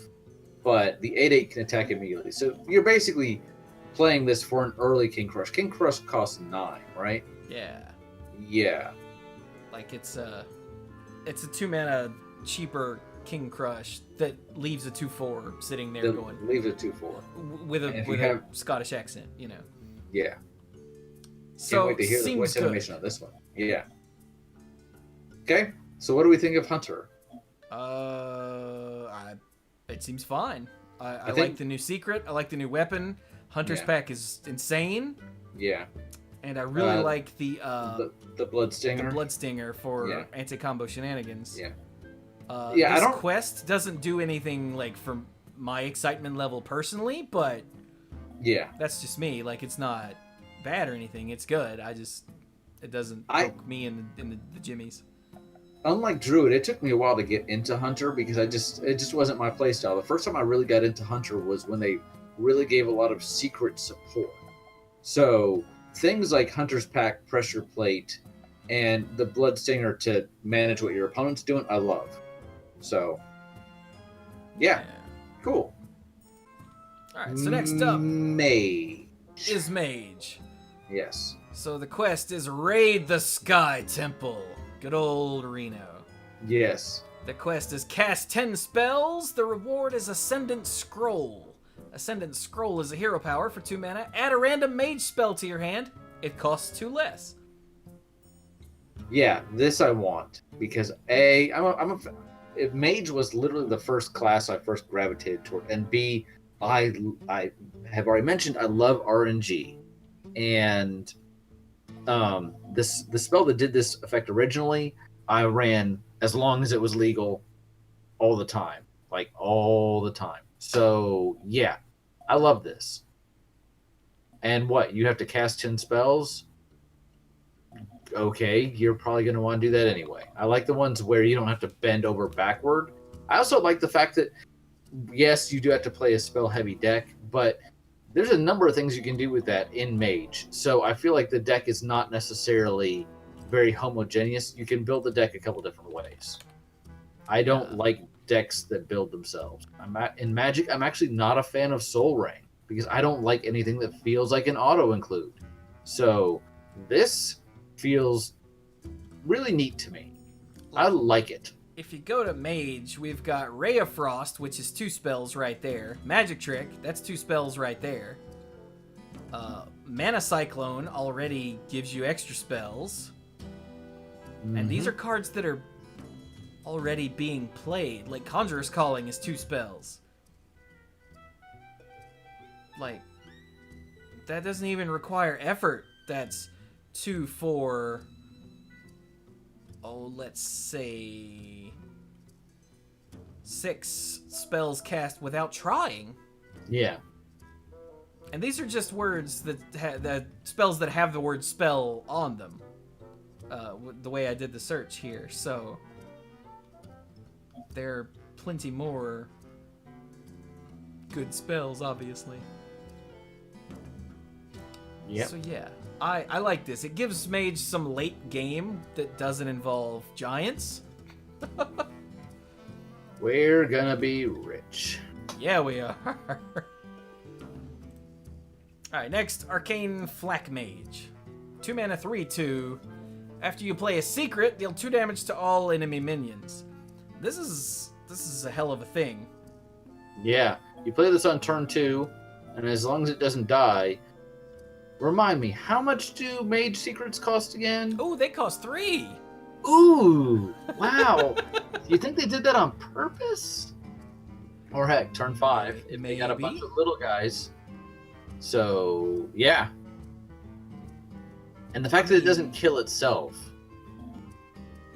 but the 8/8 can attack immediately. So you're basically playing this for an early King Crush. King Crush costs 9, right? Yeah. Yeah. Like it's a 2 mana cheaper King Crush that leaves a 2/4 sitting there going. Leave it 2/4 with a Scottish accent, you know. Yeah. So Can't wait to hear the seems voice good. animation on this one. Yeah. Okay. So what do we think of Hunter? It seems fine. I think- like the new secret. I like the new weapon. Hunter's Yeah. pack is insane, Yeah. and I really like The Bloodstinger. the Bloodstinger for Yeah. anti-combo shenanigans. Yeah. This quest doesn't do anything like for my excitement level personally, but Yeah. that's just me. Like it's not bad or anything. It's good. It doesn't poke me in the jimmies. Unlike Druid, it took me a while to get into Hunter because it just wasn't my playstyle. The first time I really got into Hunter was when they really gave a lot of secret support. So things like Hunter's Pack, Pressure Plate, and the Bloodstinger to manage what your opponent's doing, I love. So, yeah. Cool. All right. So next up Mage. is Mage. Yes. So the quest is raid the Sky Temple. Good old Reno. Yes. The quest is cast 10 spells. The reward is Ascendant Scroll. Ascendant Scroll is a hero power for 2 mana. Add a random mage spell to your hand. It costs 2 less. Yeah, this I want because if Mage was literally the first class I first gravitated toward, and B, I have already mentioned I love RNG, and the spell that did this effect originally, I ran as long as it was legal, all the time, like all the time. So yeah, I love this. And what, you have to cast 10 spells? Okay, you're probably going to want to do that anyway. I like the ones where you don't have to bend over backward. I also like the fact that, yes, you do have to play a spell heavy deck, but there's a number of things you can do with that in Mage. So I feel like the deck is not necessarily very homogeneous. You can build the deck a couple different ways. I don't like decks that build themselves. In Magic, I'm actually not a fan of Soul Ring because I don't like anything that feels like an auto include. So this feels really neat to me. I like it. If you go to Mage, we've got Ray of Frost, which is 2 spells right there. Magic Trick, that's 2 spells right there. Mana Cyclone already gives you extra spells. Mm-hmm. And these are cards that are already being played. Like Conjurer's Calling is 2 spells. Like, that doesn't even require effort. That's 2 for, let's say 6 spells cast without trying. Yeah. And these are just words that spells that have the word spell on them. The way I did the search here. So there are plenty more good spells, obviously. Yeah. So yeah, I like this. It gives Mage some late game that doesn't involve giants. We're gonna be rich. Yeah, we are. Alright, next, Arcane Flak Mage. 2 mana, 3/2. After you play a secret, deal 2 damage to all enemy minions. This is a hell of a thing. Yeah, you play this on turn 2, and as long as it doesn't die. Remind me, how much do Mage secrets cost again? Ooh, they cost 3. Ooh, wow. You think they did that on purpose? Or heck, turn 5. If they got a bunch of little guys. So, yeah. And the fact that it doesn't kill itself.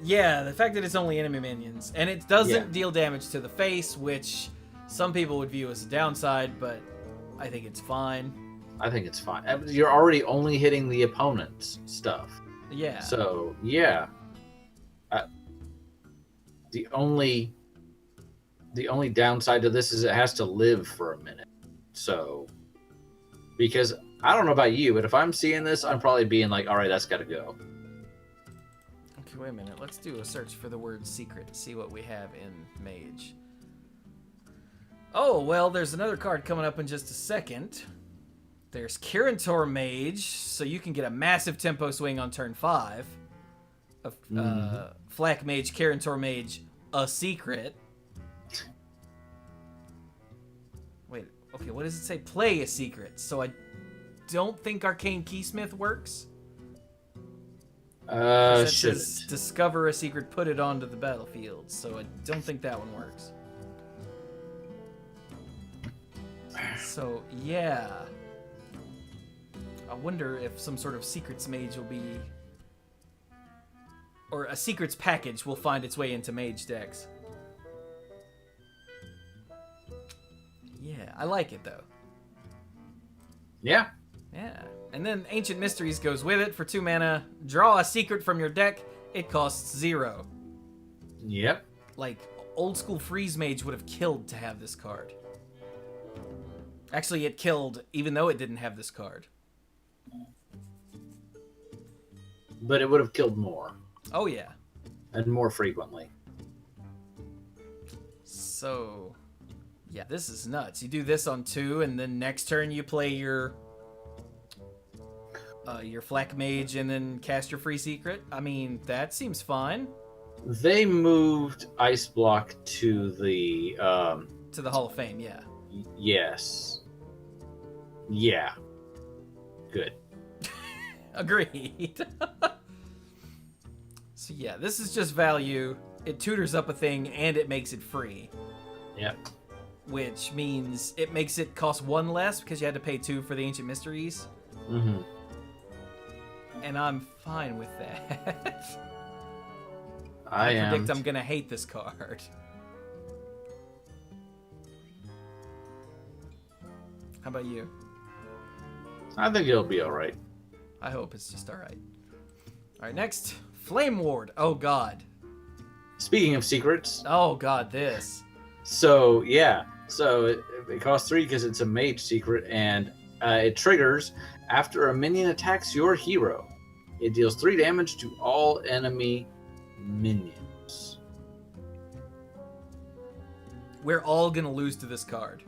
Yeah, the fact that it's only enemy minions. And it doesn't deal damage to the face, which some people would view as a downside, but I think it's fine. I think it's fine. You're already only hitting the opponent's stuff. Yeah. So, yeah. The only downside to this is it has to live for a minute. So, because I don't know about you, but if I'm seeing this, I'm probably being like, all right, that's got to go. Okay, wait a minute. Let's do a search for the word secret to see what we have in Mage. Oh, well, there's another card coming up in just a second. There's Kirintor Mage, so you can get a massive tempo swing on turn 5. Flak Mage, Kirintor Mage, a secret. Wait, okay, what does it say? Play a secret. So I don't think Arcane Keysmith works. It says discover a secret, put it onto the battlefield. So I don't think that one works. So, yeah. I wonder if some sort of secrets mage will be... Or a secrets package will find its way into mage decks. Yeah, I like it though. Yeah. Yeah. And then Ancient Mysteries goes with it for 2 mana. Draw a secret from your deck. It costs 0. Yep. Like, old school Freeze Mage would have killed to have this card. Actually, it killed even though it didn't have this card. But it would have killed more. Oh, yeah. And more frequently. So, yeah, this is nuts. You do this on 2, and then next turn you play your Flak Mage and then cast your free secret. I mean, that seems fine. They moved Ice Block to the Hall of Fame, yeah. Yes. Yeah. Good. Agreed. So yeah, this is just value. It tutors up a thing and it makes it free. Yep. Which means it makes it cost 1 less because you had to pay 2 for the Ancient Mysteries. Mm-hmm. And I'm fine with that. I predict I'm gonna hate this card. How about you? I think it'll be all right. I hope it's just all right. All right, next, Flame Ward. Oh God. Speaking of secrets. Oh God, this. So yeah, so it costs 3 because it's a mage secret, and it triggers after a minion attacks your hero. It deals 3 damage to all enemy minions. We're all gonna lose to this card.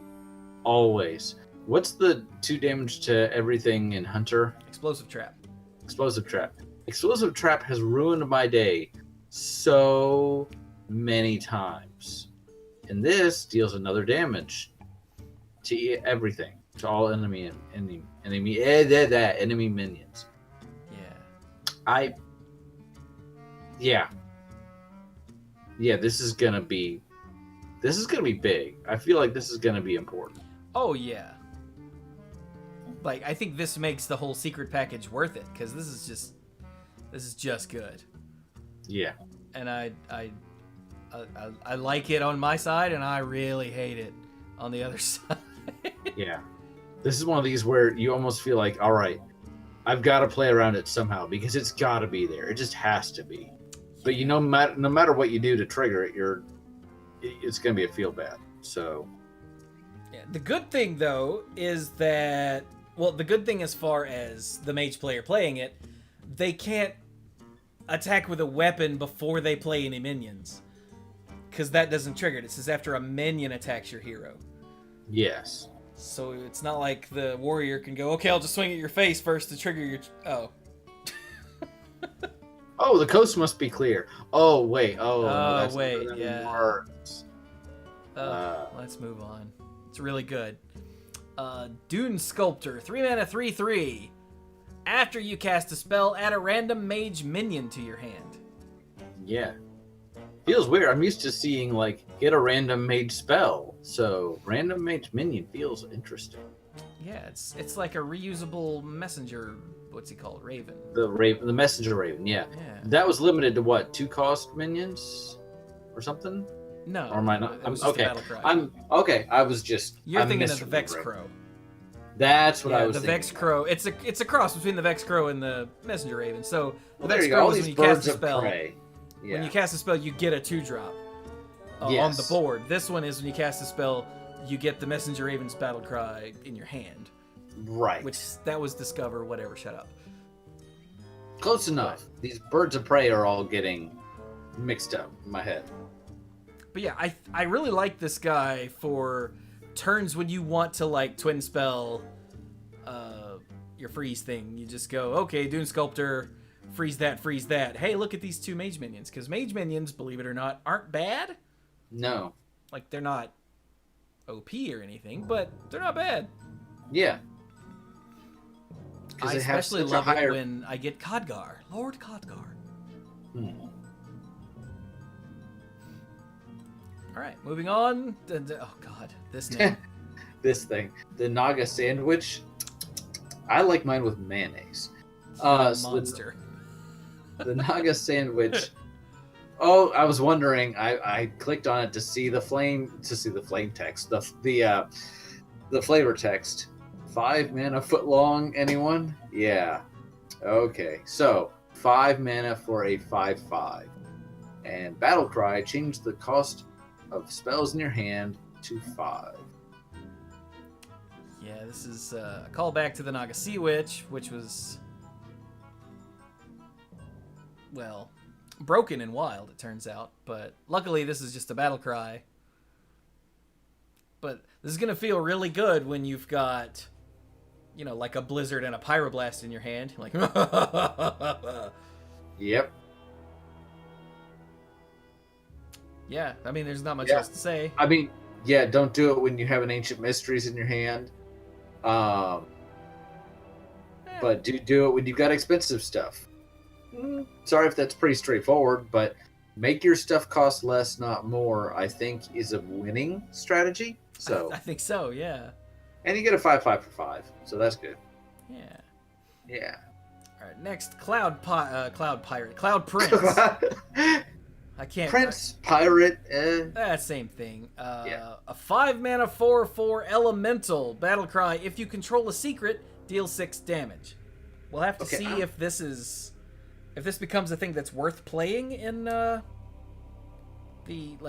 Always. What's the 2 damage to everything in Hunter? Explosive Trap. Explosive Trap. Explosive Trap has ruined my day so many times. And this deals another damage to everything, to all enemy minions. Yeah, this is gonna be big. I feel like this is gonna be important. Oh yeah. Like, I think this makes the whole secret package worth it, because this is just good. Yeah. And I like it on my side, and I really hate it on the other side. Yeah. This is one of these where you almost feel like, all right, I've got to play around it somehow because it's got to be there. It just has to be. But no matter what you do to trigger it, it's going to be a feel bad. So. Yeah. The good thing though is that, well, the good thing as far as the mage player playing it, they can't attack with a weapon before they play any minions, because that doesn't trigger it. It says after a minion attacks your hero. Yes. So it's not like the warrior can go, okay, I'll just swing at your face first to trigger your... Oh. Oh, the coast must be clear. Oh, wait. Oh, no, wait, yeah. Works. Let's move on. It's really good. Dune Sculptor, 3 mana, 3/3. After you cast a spell, add a random mage minion to your hand. Yeah. Feels weird. I'm used to seeing, like, get a random mage spell. So, random mage minion feels interesting. Yeah, it's like a reusable messenger. What's he called? Raven. The messenger raven, yeah. That was limited to what? 2 cost minions? Or something? No. Or am I not? It was just okay. a battle cry. I'm okay. I was just. You're thinking of the Vex Crow. That's what I was the thinking. Vex Crow. It's a cross between the Vex Crow and the Messenger Raven. So well, there you go. All these birds of prey. Yeah. When you cast a spell, you get a 2-drop on the board. This one is when you cast a spell, you get the Messenger Raven's battle cry in your hand. Right. Which that was discover whatever. Shut up. Close enough. These birds of prey are all getting mixed up in my head. But yeah, I really like this guy for turns when you want to like twin spell your freeze thing. You just go, okay, Dune Sculptor, freeze that. Hey, look at these 2 mage minions, because mage minions, believe it or not, aren't bad. No. Like, they're not OP or anything, but they're not bad. Yeah. I especially love it when I get Khadgar, Lord Khadgar. All right, moving on. Oh God, this name. This thing, the Naga sandwich. I like mine with mayonnaise. Monster. So the Naga sandwich. Oh, I was wondering. I clicked on it to see the flame text. The flavor text. 5 mana foot long. Anyone? Yeah. Okay. So 5 mana for a 5/5, and battle cry. Change the cost of spells in your hand to 5. Yeah, this is a callback to the Naga Sea Witch, which was, well, broken and wild, it turns out. But luckily, this is just a battle cry. But this is going to feel really good when you've got, you know, like a blizzard and a pyroblast in your hand. Like, Yep. Yeah, I mean, there's not much else to say. I mean, yeah, don't do it when you have an Ancient Mysteries in your hand. But do it when you've got expensive stuff. Sorry if that's pretty straightforward, but make your stuff cost less, not more, I think is a winning strategy. So I think so, yeah. And you get a 5/5 for 5, so that's good. Yeah. Yeah. All right, next, Cloud Prince. I can't. Prince, pirate. Same thing. Yeah. A 5-mana 4/4 elemental battle cry. If you control a secret, deal 6 damage. We'll have to see if this becomes a thing that's worth playing in the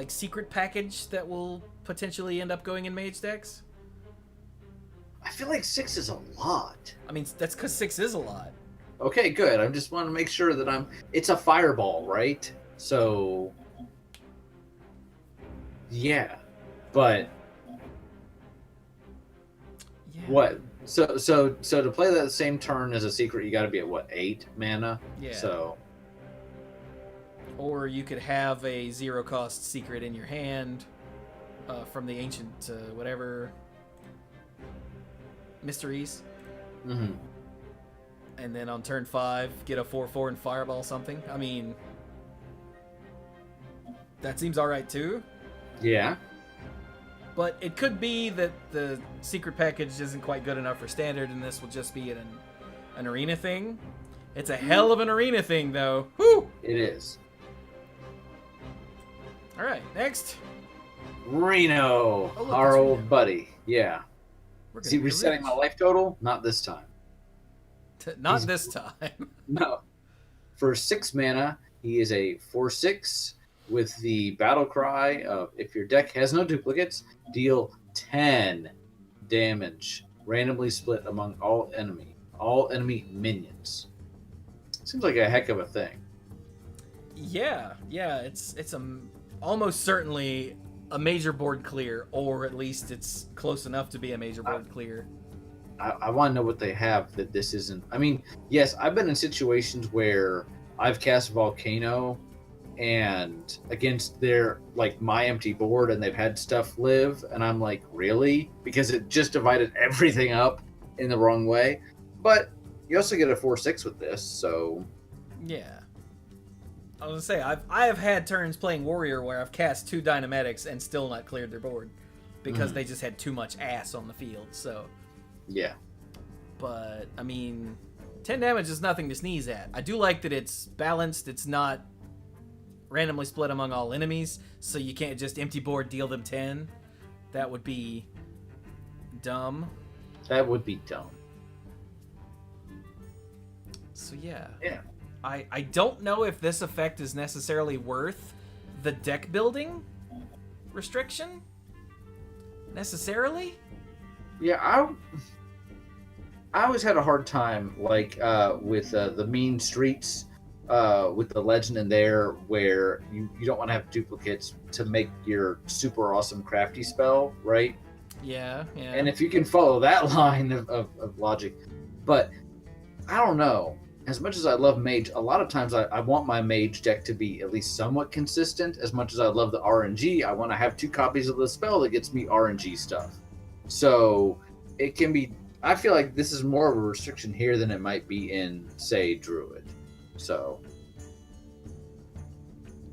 secret package that will potentially end up going in Mage decks. I feel like 6 is a lot. I mean, that's because 6 is a lot. Okay, good. I just want to make sure that it's a fireball, right? So, yeah, but yeah. What? So to play that same turn as a secret, you got to be at what, 8 mana? Yeah. So, or you could have a 0-cost secret in your hand from the ancient whatever mysteries. Mm-hmm. And then on turn 5, get a 4/4 and fireball something. I mean, that seems alright too. Yeah. But it could be that the secret package isn't quite good enough for standard, and this will just be an arena thing. It's a hell of an arena thing, though. Whew! It is. Alright, next. Reno, Oh, look, our it's old Reno. buddy. Yeah. Is he resetting rich. my life total? Not this time. Not this time. No. For 6 mana, he is a 4/6 with the battle cry of if your deck has no duplicates, deal 10 damage, randomly split among all enemy minions. Seems like a heck of a thing. Yeah, it's almost certainly a major board clear, or at least it's close enough to be a major board clear. I want to know what they have that this isn't. I mean, yes, I've been in situations where I've cast Volcano and against my empty board, and they've had stuff live, and I'm like, really? Because it just divided everything up in the wrong way. But you also get a 4/6 with this, so Yeah. I was gonna say, I have had turns playing Warrior where I've cast 2 Dynametics and still not cleared their board because they just had too much ass on the field, so. yeah. But, I mean, 10 damage is nothing to sneeze at. I do like that it's balanced, it's not randomly split among all enemies, so you can't just empty board deal them 10. That would be dumb. That would be dumb. So yeah. Yeah. I don't know if this effect is necessarily worth the deck building restriction. Necessarily? Yeah, I always had a hard time with the mean streets with the legend in there where you don't want to have duplicates to make your super awesome crafty spell, right? Yeah. And if you can follow that line of logic, but I don't know. As much as I love Mage, a lot of times I want my Mage deck to be at least somewhat consistent. As much as I love the RNG, I want to have 2 copies of the spell that gets me RNG stuff. So it can be. I feel like this is more of a restriction here than it might be in, say, Druid. So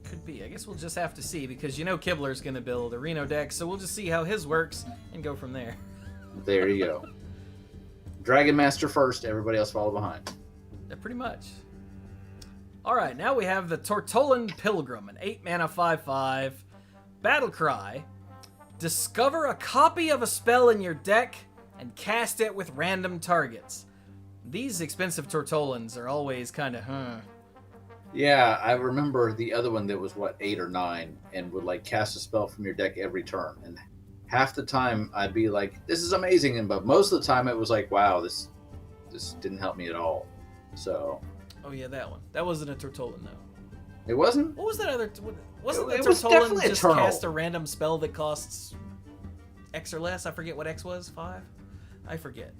could be. I guess we'll just have to see, because Kibler's going to build a Reno deck, so we'll just see how his works and go from there. There you go. Dragon Master first, everybody else follow behind. Yeah, pretty much. Alright, now we have the Tortolan Pilgrim, an 8-mana 5/5. Battle Cry. Discover a copy of a spell in your deck and cast it with random targets. These expensive Tortolans are always kind of, Yeah, I remember the other one that was, 8 or 9, and would, cast a spell from your deck every turn. And half the time, I'd be like, this is amazing, but most of the time, it was like, wow, this didn't help me at all. So. Oh yeah, that one. That wasn't a Tortolan, though. It wasn't? What was that other? Wasn't It the was Tortolan definitely just Eternal. cast a random spell that costs X or less? I forget what X was. 5. I forget.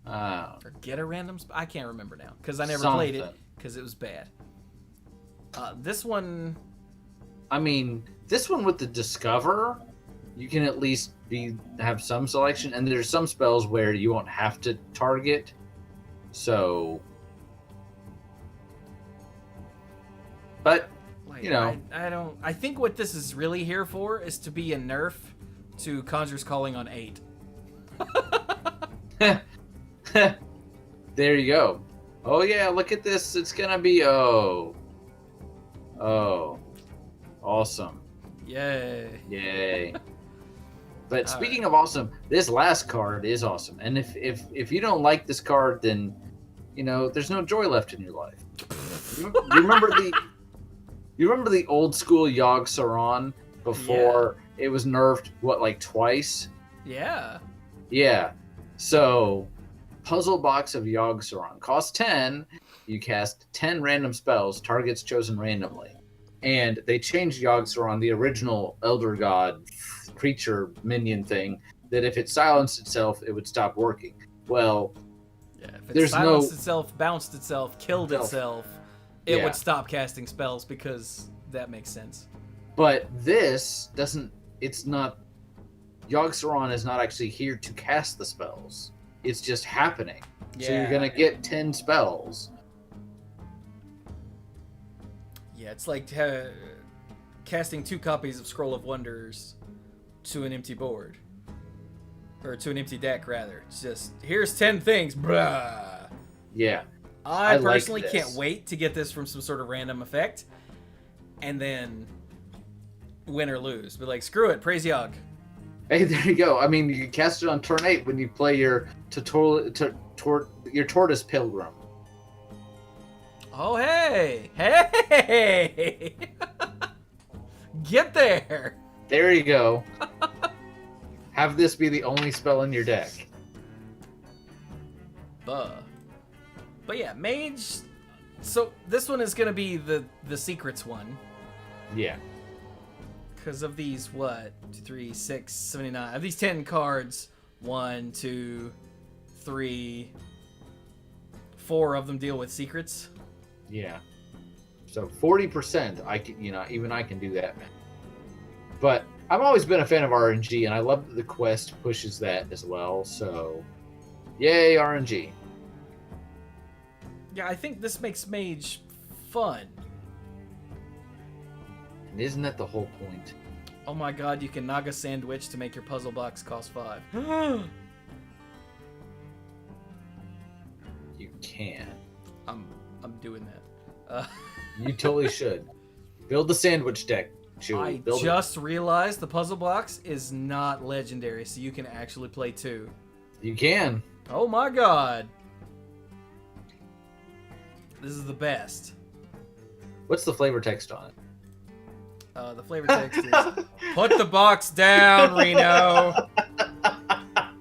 Or get a random. I can't remember now because I never played it because it was bad. This one I mean, this one with the Discover, you can at least have some selection, and there's some spells where you won't have to target. So, but Like, you know, I don't. I think what this is really here for is to be a nerf to Conjurer's Calling on 8. there you go. Oh yeah, look at this. It's gonna be awesome. Yay. But speaking of awesome, this last card is awesome. And if you don't like this card, then there's no joy left in your life. You remember the old school Yogg Saron before it was nerfed, like twice? Yeah. Yeah. So, Puzzle Box of Yogg Saron costs 10. You cast 10 random spells, targets chosen randomly. And they changed Yogg Saron, the original Elder God creature minion thing, that if it silenced itself, it would stop working. Well, if it silenced itself, bounced itself, killed itself, it would stop casting spells, because that makes sense. But this doesn't. It's not. Yogg Saron is not actually here to cast the spells. It's just happening. Yeah. So you're gonna get 10 spells. Yeah, it's like casting 2 copies of Scroll of Wonders to an empty board. Or to an empty deck, rather. It's just, here's 10 things, bruh. Yeah. I personally can't wait to get this from some sort of random effect. And then win or lose. But like, screw it, praise Yogg. Hey, there you go. I mean, you can cast it on turn 8 when you play your Tortoise Pilgrim. Oh, hey! Hey! Get there! There you go. Have this be the only spell in your deck. But yeah, Mage... So, this one is going to be the Secrets one. Yeah. Because of these, 2, 3, 6, 79... Of these 10 cards, 1, 2, 3... 4 of them deal with secrets. Yeah. So 40%, even I can do that, man. But I've always been a fan of RNG, and I love that the quest pushes that as well. So, yay, RNG. Yeah, I think this makes Mage fun. And isn't that the whole point? Oh my god, you can Naga Sandwich to make your puzzle box cost 5. You can. I'm doing that. You totally should. Build the sandwich deck, Chewie. I just realized the puzzle box is not legendary, so you can actually play 2. You can. Oh my god. This is the best. What's the flavor text on it? The flavor text is, put the box down, Reno. I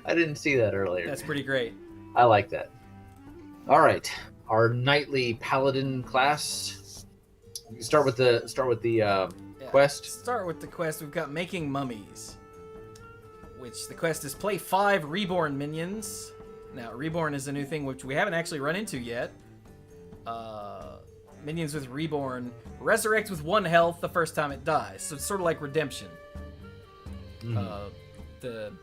didn't see that earlier. That's pretty great. I like that. All right. Our nightly Paladin class. You can start with the quest. Start with the quest. We've got Making Mummies, which the quest is play 5 Reborn minions. Now, Reborn is a new thing which we haven't actually run into yet. Minions with Reborn resurrect with 1 health the first time it dies, so it's sort of like Redemption. Mm-hmm. The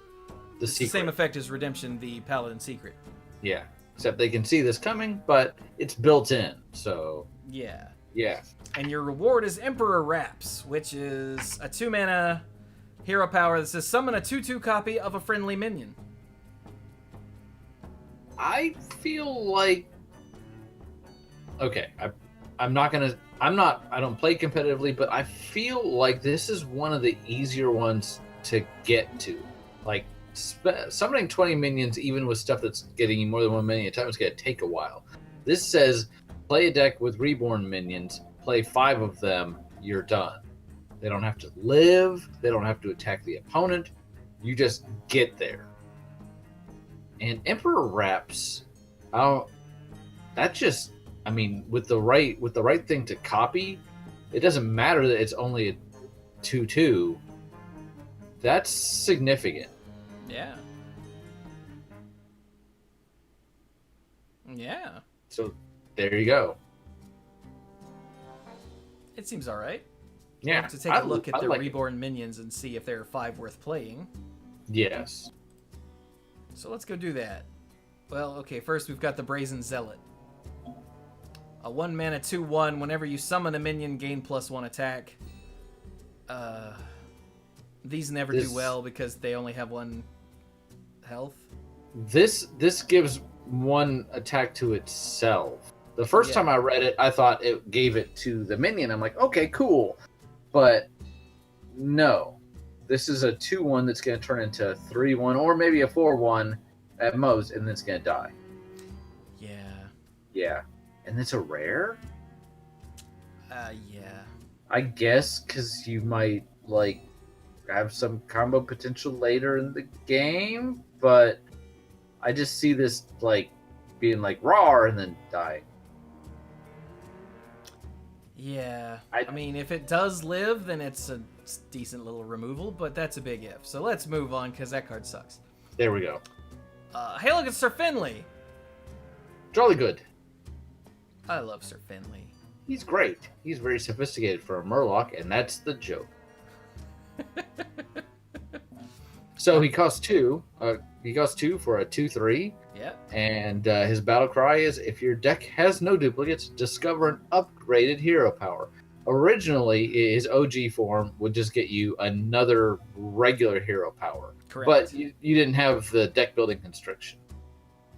secret. same effect as Redemption, the Paladin secret. Yeah. Except they can see this coming, but it's built in, so... Yeah. Yeah. And your reward is Emperor Wraps, which is a 2-mana hero power that says summon a 2/2 copy of a friendly minion. I feel like... Okay, I don't play competitively, but I feel like this is one of the easier ones to get to. Like, summoning 20 minions, even with stuff that's getting you more than 1 minion at a time, is going to take a while. This says, play a deck with Reborn minions, play 5 of them, you're done. They don't have to live, they don't have to attack the opponent, you just get there. And Emperor Wraps, with the right thing to copy, it doesn't matter that it's only a 2/2. That's significant. Yeah. Yeah. So there you go. It seems all right. We'll have to take a look at the reborn minions and see if there are 5 worth playing. Yes. So let's go do that. Well, okay, first we've got the Brazen Zealot. A 1 mana 2/1. Whenever you summon a minion, gain +1 attack. These never do well because they only have 1 health. This gives 1 attack to itself. The first time I read it, I thought it gave it to the minion. I'm like, okay, cool. But no. This is a 2/1 that's going to turn into a 3/1 or maybe a 4/1 at most, and then it's going to die. Yeah. Yeah. And it's a rare? Yeah. I guess because you might, like, have some combo potential later in the game, but I just see this, like, being like, roar, and then die. Yeah. I mean, if it does live, then it's a decent little removal, but that's a big if. So let's move on, because that card sucks. There we go. Hey, look, it's Sir Finley. Jolly good. I love Sir Finley. He's great. He's very sophisticated for a Murloc, and that's the joke. So he costs 2. He costs 2 for a 2/3. Yeah. And his battle cry is, if your deck has no duplicates, discover an upgraded hero power. Originally, his OG form would just get you another regular hero power. Correct. But you didn't have the deck building constriction.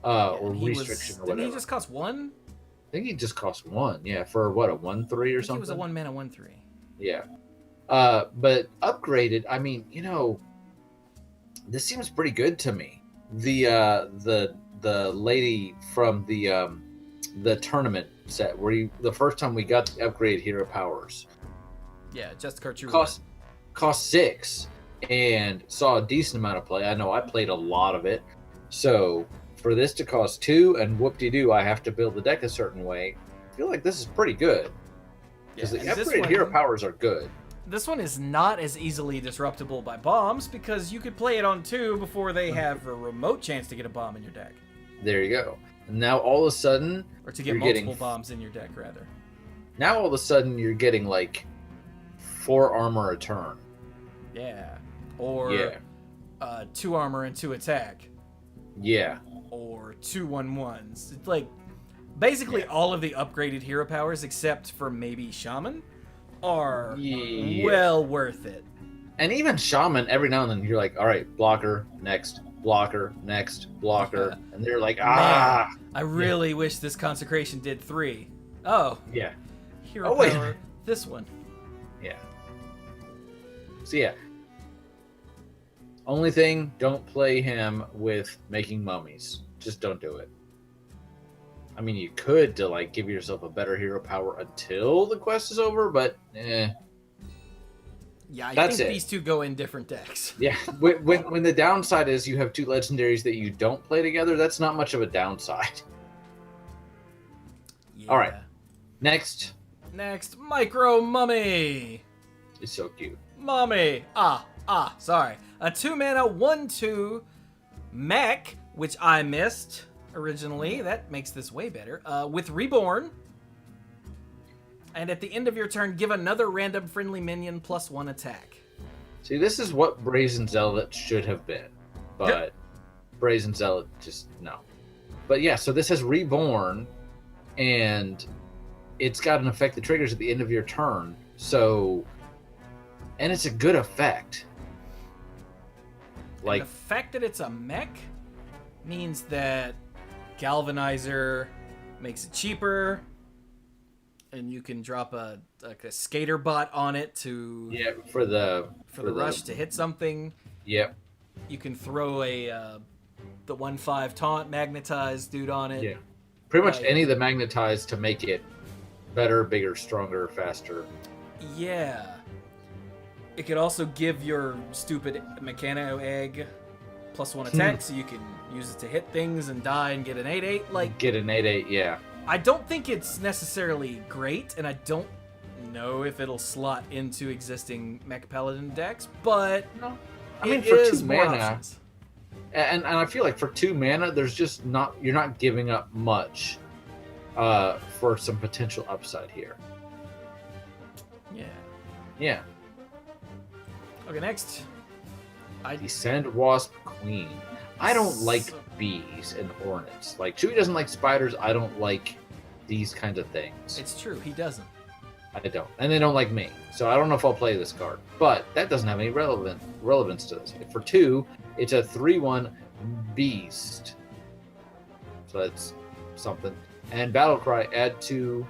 Or restriction or whatever. Didn't he just cost 1? I think he just cost 1, yeah, for what, a 1/3 or something? He was a 1 mana 1/3. Yeah. But upgraded, I mean, this seems pretty good to me. The lady from the tournament set where the first time we got the upgraded hero powers. Yeah, just Cartridge. Cost 6 and saw a decent amount of play. I know I played a lot of it. So for this to cost 2 and whoop-de-doo, I have to build the deck a certain way. I feel like this is pretty good. Because the upgraded hero powers are good. This one is not as easily disruptible by bombs because you could play it on 2 before they have a remote chance to get a bomb in your deck. There you go. And now all of a sudden... Or to get multiple bombs in your deck, rather. Now all of a sudden you're getting, like, 4 armor a turn. Yeah. Or 2 armor and 2 attack. Yeah. Or 2 1/1s. It's like, basically all of the upgraded hero powers, except for maybe Shaman, are well worth it. And even Shaman, every now and then, you're like, all right, blocker, next, blocker, next, blocker. And they're like, Man, I really wish this Consecration did 3. Oh. Yeah. Hero power, this one. Yeah. So yeah. Only thing, don't play him with making mummies. Just don't do it. I mean, you could to, like, give yourself a better hero power until the quest is over, but Yeah, I think these two go in different decks. Yeah, when the downside is you have 2 legendaries that you don't play together, that's not much of a downside. Yeah. All right, next, Micro Mummy. It's so cute. Mummy. Sorry. A 2 mana 1/2 mech, which I missed originally. That makes this way better. With Reborn. And at the end of your turn, give another random friendly minion +1 attack. See, this is what Brazen Zealot should have been. But Brazen Zealot just, no. But yeah, so this has Reborn, and it's got an effect that triggers at the end of your turn. So, and it's a good effect. Like, and the fact that it's a mech means that Galvanizer makes it cheaper, and you can drop a skater bot on it to for the rush to hit something. Yep. You can throw the 1/5 taunt magnetized dude on it. Yeah. Pretty much any of the magnetized to make it better, bigger, stronger, faster. Yeah. It could also give your stupid Mechano egg +1 attack, so you can use it to hit things and die and get an 8/8. Like, get an 8/8, yeah. I don't think it's necessarily great, and I don't know if it'll slot into existing Mech Paladin decks, but no. I mean, for 2 mana, and I feel like for 2 mana, there's just you're not giving up much for some potential upside here. Yeah. Yeah. Okay, next. The Sand Wasp Queen. I don't like bees and hornets. Like, Chewie doesn't like spiders. I don't like these kinds of things. It's true, he doesn't. I don't. And they don't like me. So I don't know if I'll play this card. But that doesn't have any relevance to this. For 2, it's a 3/1 beast. So that's something. And Battlecry, add 2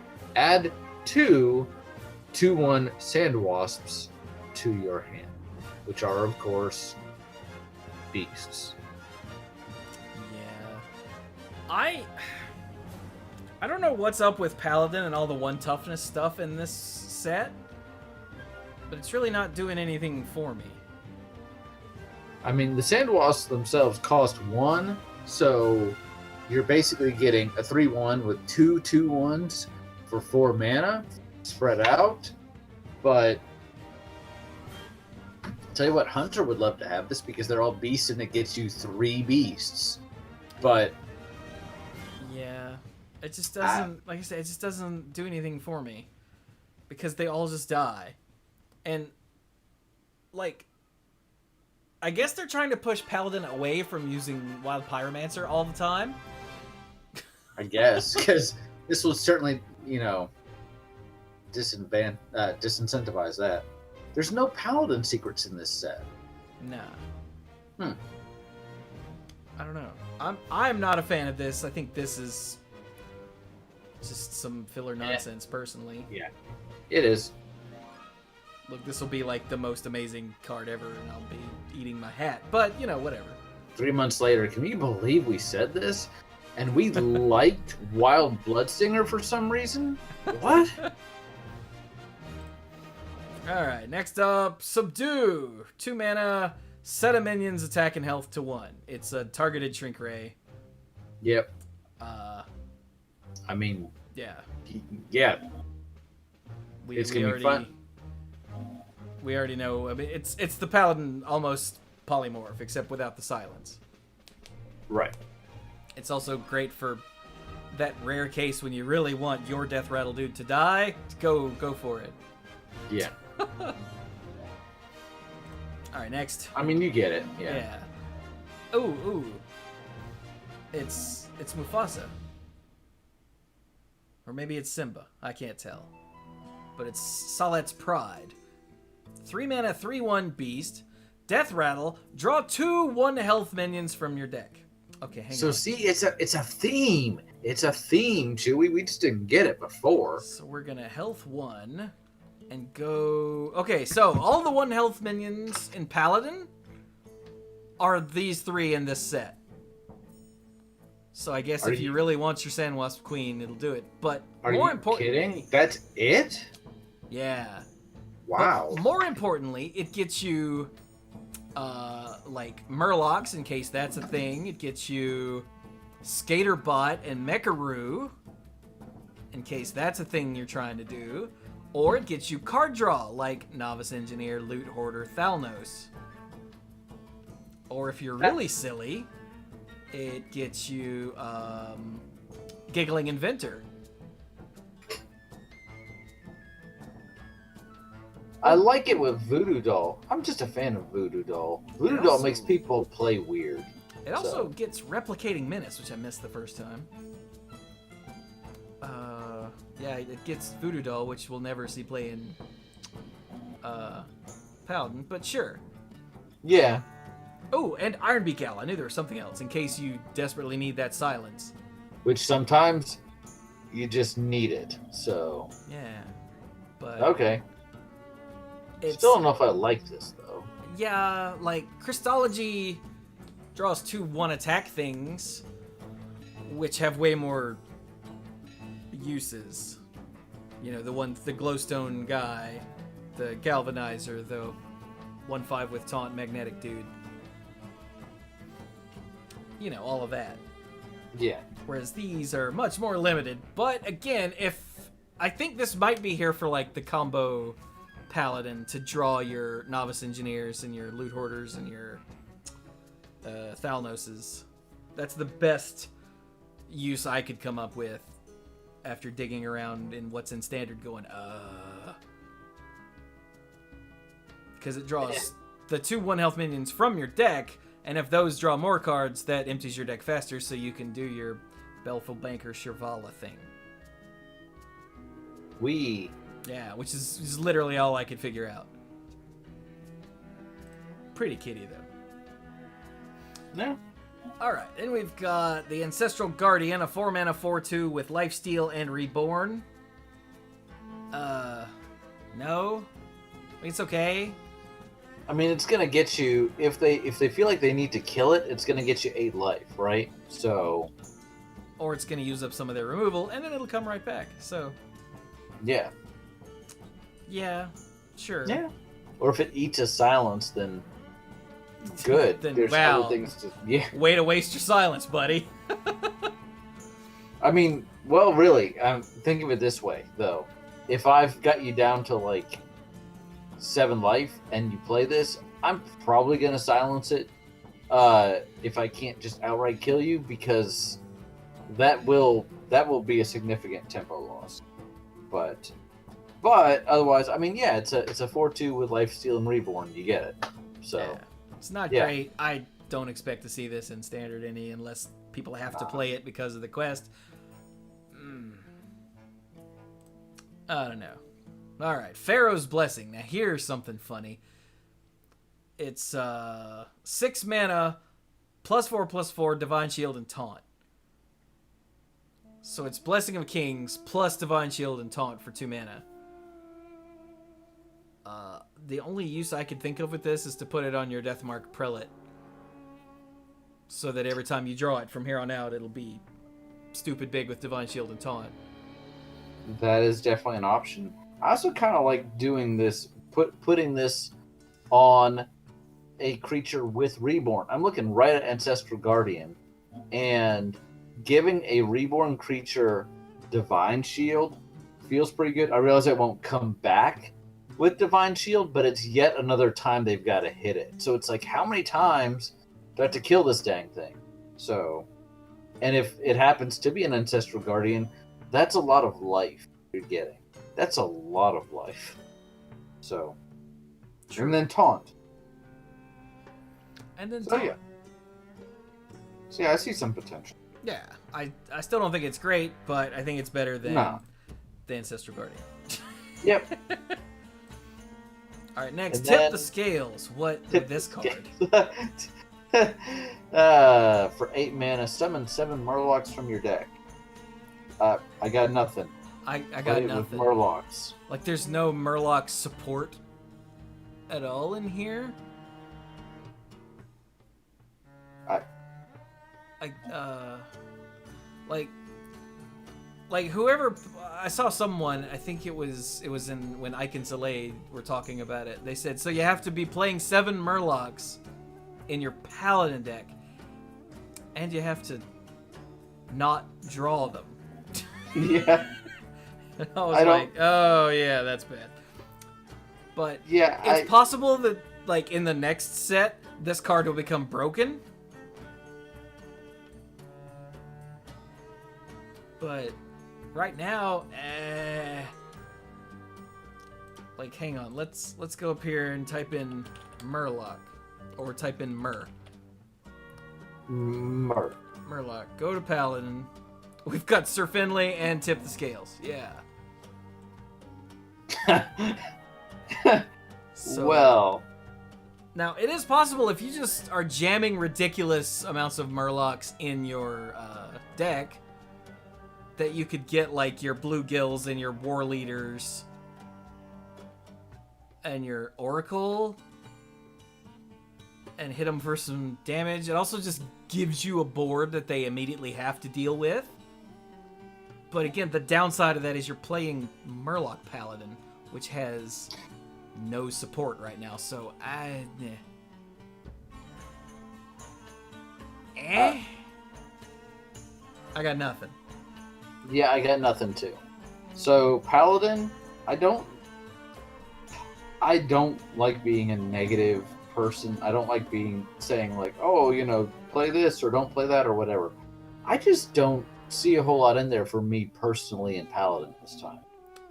2/1 sand wasps to your hand, which are, of course, beasts. Yeah. I don't know what's up with Paladin and all the 1 toughness stuff in this set, but it's really not doing anything for me. I mean, the sand wasps themselves cost 1, so you're basically getting a 3/1 with 2 2/1s for 4 mana spread out. But I'll tell you what, Hunter would love to have this because they're all beasts and it gets you 3 beasts. But yeah, it just doesn't, like I said, it just doesn't do anything for me because they all just die. And like, I guess they're trying to push Paladin away from using Wild Pyromancer all the time. I guess, because this will certainly, disincentivize that. There's no Paladin secrets in this set. Nah. I don't know. I'm not a fan of this. I think this is just some filler nonsense, personally. Yeah, it is. Look, this will be like the most amazing card ever, and I'll be eating my hat. But, whatever. 3 months later, can you believe we said this? And we liked Wild Bloodsinger for some reason? What? Alright, next up, Subdue. 2 mana, set of minions, attack and health to 1. It's a targeted shrink ray. Yep. Yeah. Yeah. It's gonna be fun. We already know. I mean, it's the Paladin almost polymorph, except without the silence. Right. It's also great for that rare case when you really want your Death Rattle dude to die. Go for it. Yeah. All right, next. I mean, you get it. Yeah. Ooh. It's Mufasa. Or maybe it's Simba. I can't tell. But it's Salet's Pride. 3 mana, 3/1 beast. Death Rattle. Draw 2 1 health minions from your deck. Okay, hang on. So see, it's a theme. It's a theme, Chewie. We just didn't get it before. So we're gonna health 1 and go. Okay, so all the 1 health minions in Paladin are these 3 in this set. So I guess if you really want your Sand Wasp Queen, it'll do it. But are more you importantly, kidding? That's it? Yeah. Wow. But more importantly, it gets you like Murlocs in case that's a thing. It gets you Skaterbot and Mecharoo in case that's a thing you're trying to do. Or it gets you card draw like Novice Engineer, Loot Hoarder, Thalnos. Or if you're really silly, it gets you Giggling Inventor. I like it with Voodoo Doll. I'm just a fan of Voodoo Doll. Voodoo Doll makes people play weird. It also gets Replicating Menace, which I missed the first time. Yeah, it gets Voodoo Doll, which we'll never see play in Paladin, but sure. Yeah. Oh, and Iron Beak Owl. I knew there was something else in case you desperately need that silence. Which sometimes you just need it, so. Yeah. But okay. Still don't know if I like this, though. Yeah, like, Christology draws 2 1 attack things, which have way more uses. The glowstone guy, the galvanizer, the 1/5 with taunt magnetic dude. All of that. Yeah. Whereas these are much more limited. But again, I think this might be here for like the combo Paladin to draw your Novice Engineers and your Loot Hoarders and your Thalnoses. That's the best use I could come up with after digging around in what's in Standard going, because it draws the 2 1-health minions from your deck, and if those draw more cards, that empties your deck faster, so you can do your Belful Banker Shirvala thing. Yeah, which is literally all I could figure out. Pretty kitty, though. No. Alright, then we've got the Ancestral Guardian, a 4-mana 4/2 with Lifesteal and Reborn. No? It's okay. I mean, it's gonna get you, if they feel like they need to kill it, it's gonna get you 8 life, right? So... Or it's gonna use up some of their removal, and then it'll come right back, so... Yeah. Yeah, sure. Yeah. Or if it eats a silence, then... Good. Then, There's wow. other things to... Yeah. Way to waste your silence, buddy. I mean, well, really, think of it this way, though. If I've got you down to, like, 7 life, and you play this, I'm probably going to silence it if I can't just outright kill you, because that will be a significant tempo loss. But otherwise, I mean, yeah, it's a 4/2 with Lifesteal and Reborn. You get it. So yeah. It's not great. I don't expect to see this in Standard any unless people have to play it because of the quest. I don't know. All right, Pharaoh's Blessing. Now here's something funny. It's 6 mana, +4/+4, Divine Shield and Taunt. So it's Blessing of Kings plus Divine Shield and Taunt for 2 mana. The only use I could think of with this is to put it on your Deathmark Prelate. So that every time you draw it from here on out, it'll be stupid big with Divine Shield and Taunt. that is definitely an option. I also kind of like doing this, putting this on a creature with Reborn. I'm looking right at Ancestral Guardian, and giving a Reborn creature Divine Shield feels pretty good. I realize it won't come back with Divine Shield, but it's yet another time they've got to hit it. So it's like, how many times do I have to kill this dang thing? So, and if it happens to be an Ancestral Guardian, that's a lot of life you're getting. That's a lot of life. So, True. And then Taunt. And then So Taunt. yeah. So yeah, I see some potential. Yeah, I still don't think it's great, but I think it's better than the Ancestral Guardian. Yep. All right, next, And tip then- the scales. What with this card? For 8 mana, summon 7 Murlocs from your deck. I got nothing. I got Play it nothing. with Murlocs. Like, there's no Murloc support at all in here. Like whoever, I saw someone, I think it was in when Ike and Soleil were talking about it. They said, so you have to be playing 7 Murlocs in your Paladin deck, and you have to not draw them. Yeah. I was like, oh yeah, that's bad. But Yeah, it's possible that, like, in the next set, this card will become broken. But right now, like, hang on, let's go up here and type in Murloc, or type in Murloc. Go to Paladin. We've got Sir Finley and Tip the Scales. Yeah. So, well, now it is possible if you just are jamming ridiculous amounts of Murlocs in your deck, that you could get, like, your Bluegills and your War Leaders and your Oracle and hit them for some damage. It also just gives you a board that they immediately have to deal with. But again, the downside of that is you're playing Murloc Paladin, which has no support right now, so I got nothing. Yeah, I got nothing too. So Paladin, I don't like being a negative person. I don't like saying like, oh, you know, play this or don't play that or whatever. I just don't see a whole lot in there for me personally in Paladin this time.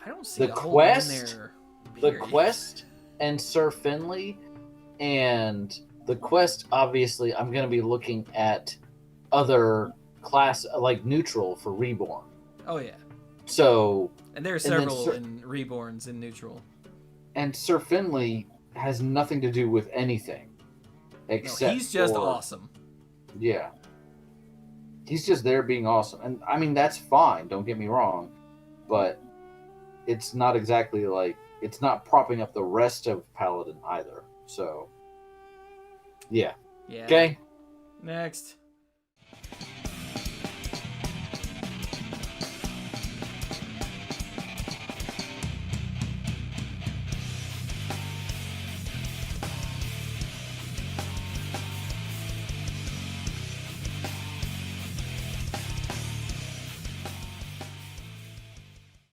I don't see The a whole quest- in there. The period. quest and Sir Finley, and the quest, obviously, I'm going to be looking at other class, like neutral for Reborn. Oh, yeah. So... And there are several in Reborns in neutral. And Sir Finley has nothing to do with anything. Except no, he's just awesome. Yeah. He's just there being awesome. And, I mean, that's fine, don't get me wrong. But it's not exactly like... It's not propping up the rest of Paladin either. So... Yeah. Yeah. Okay. Next.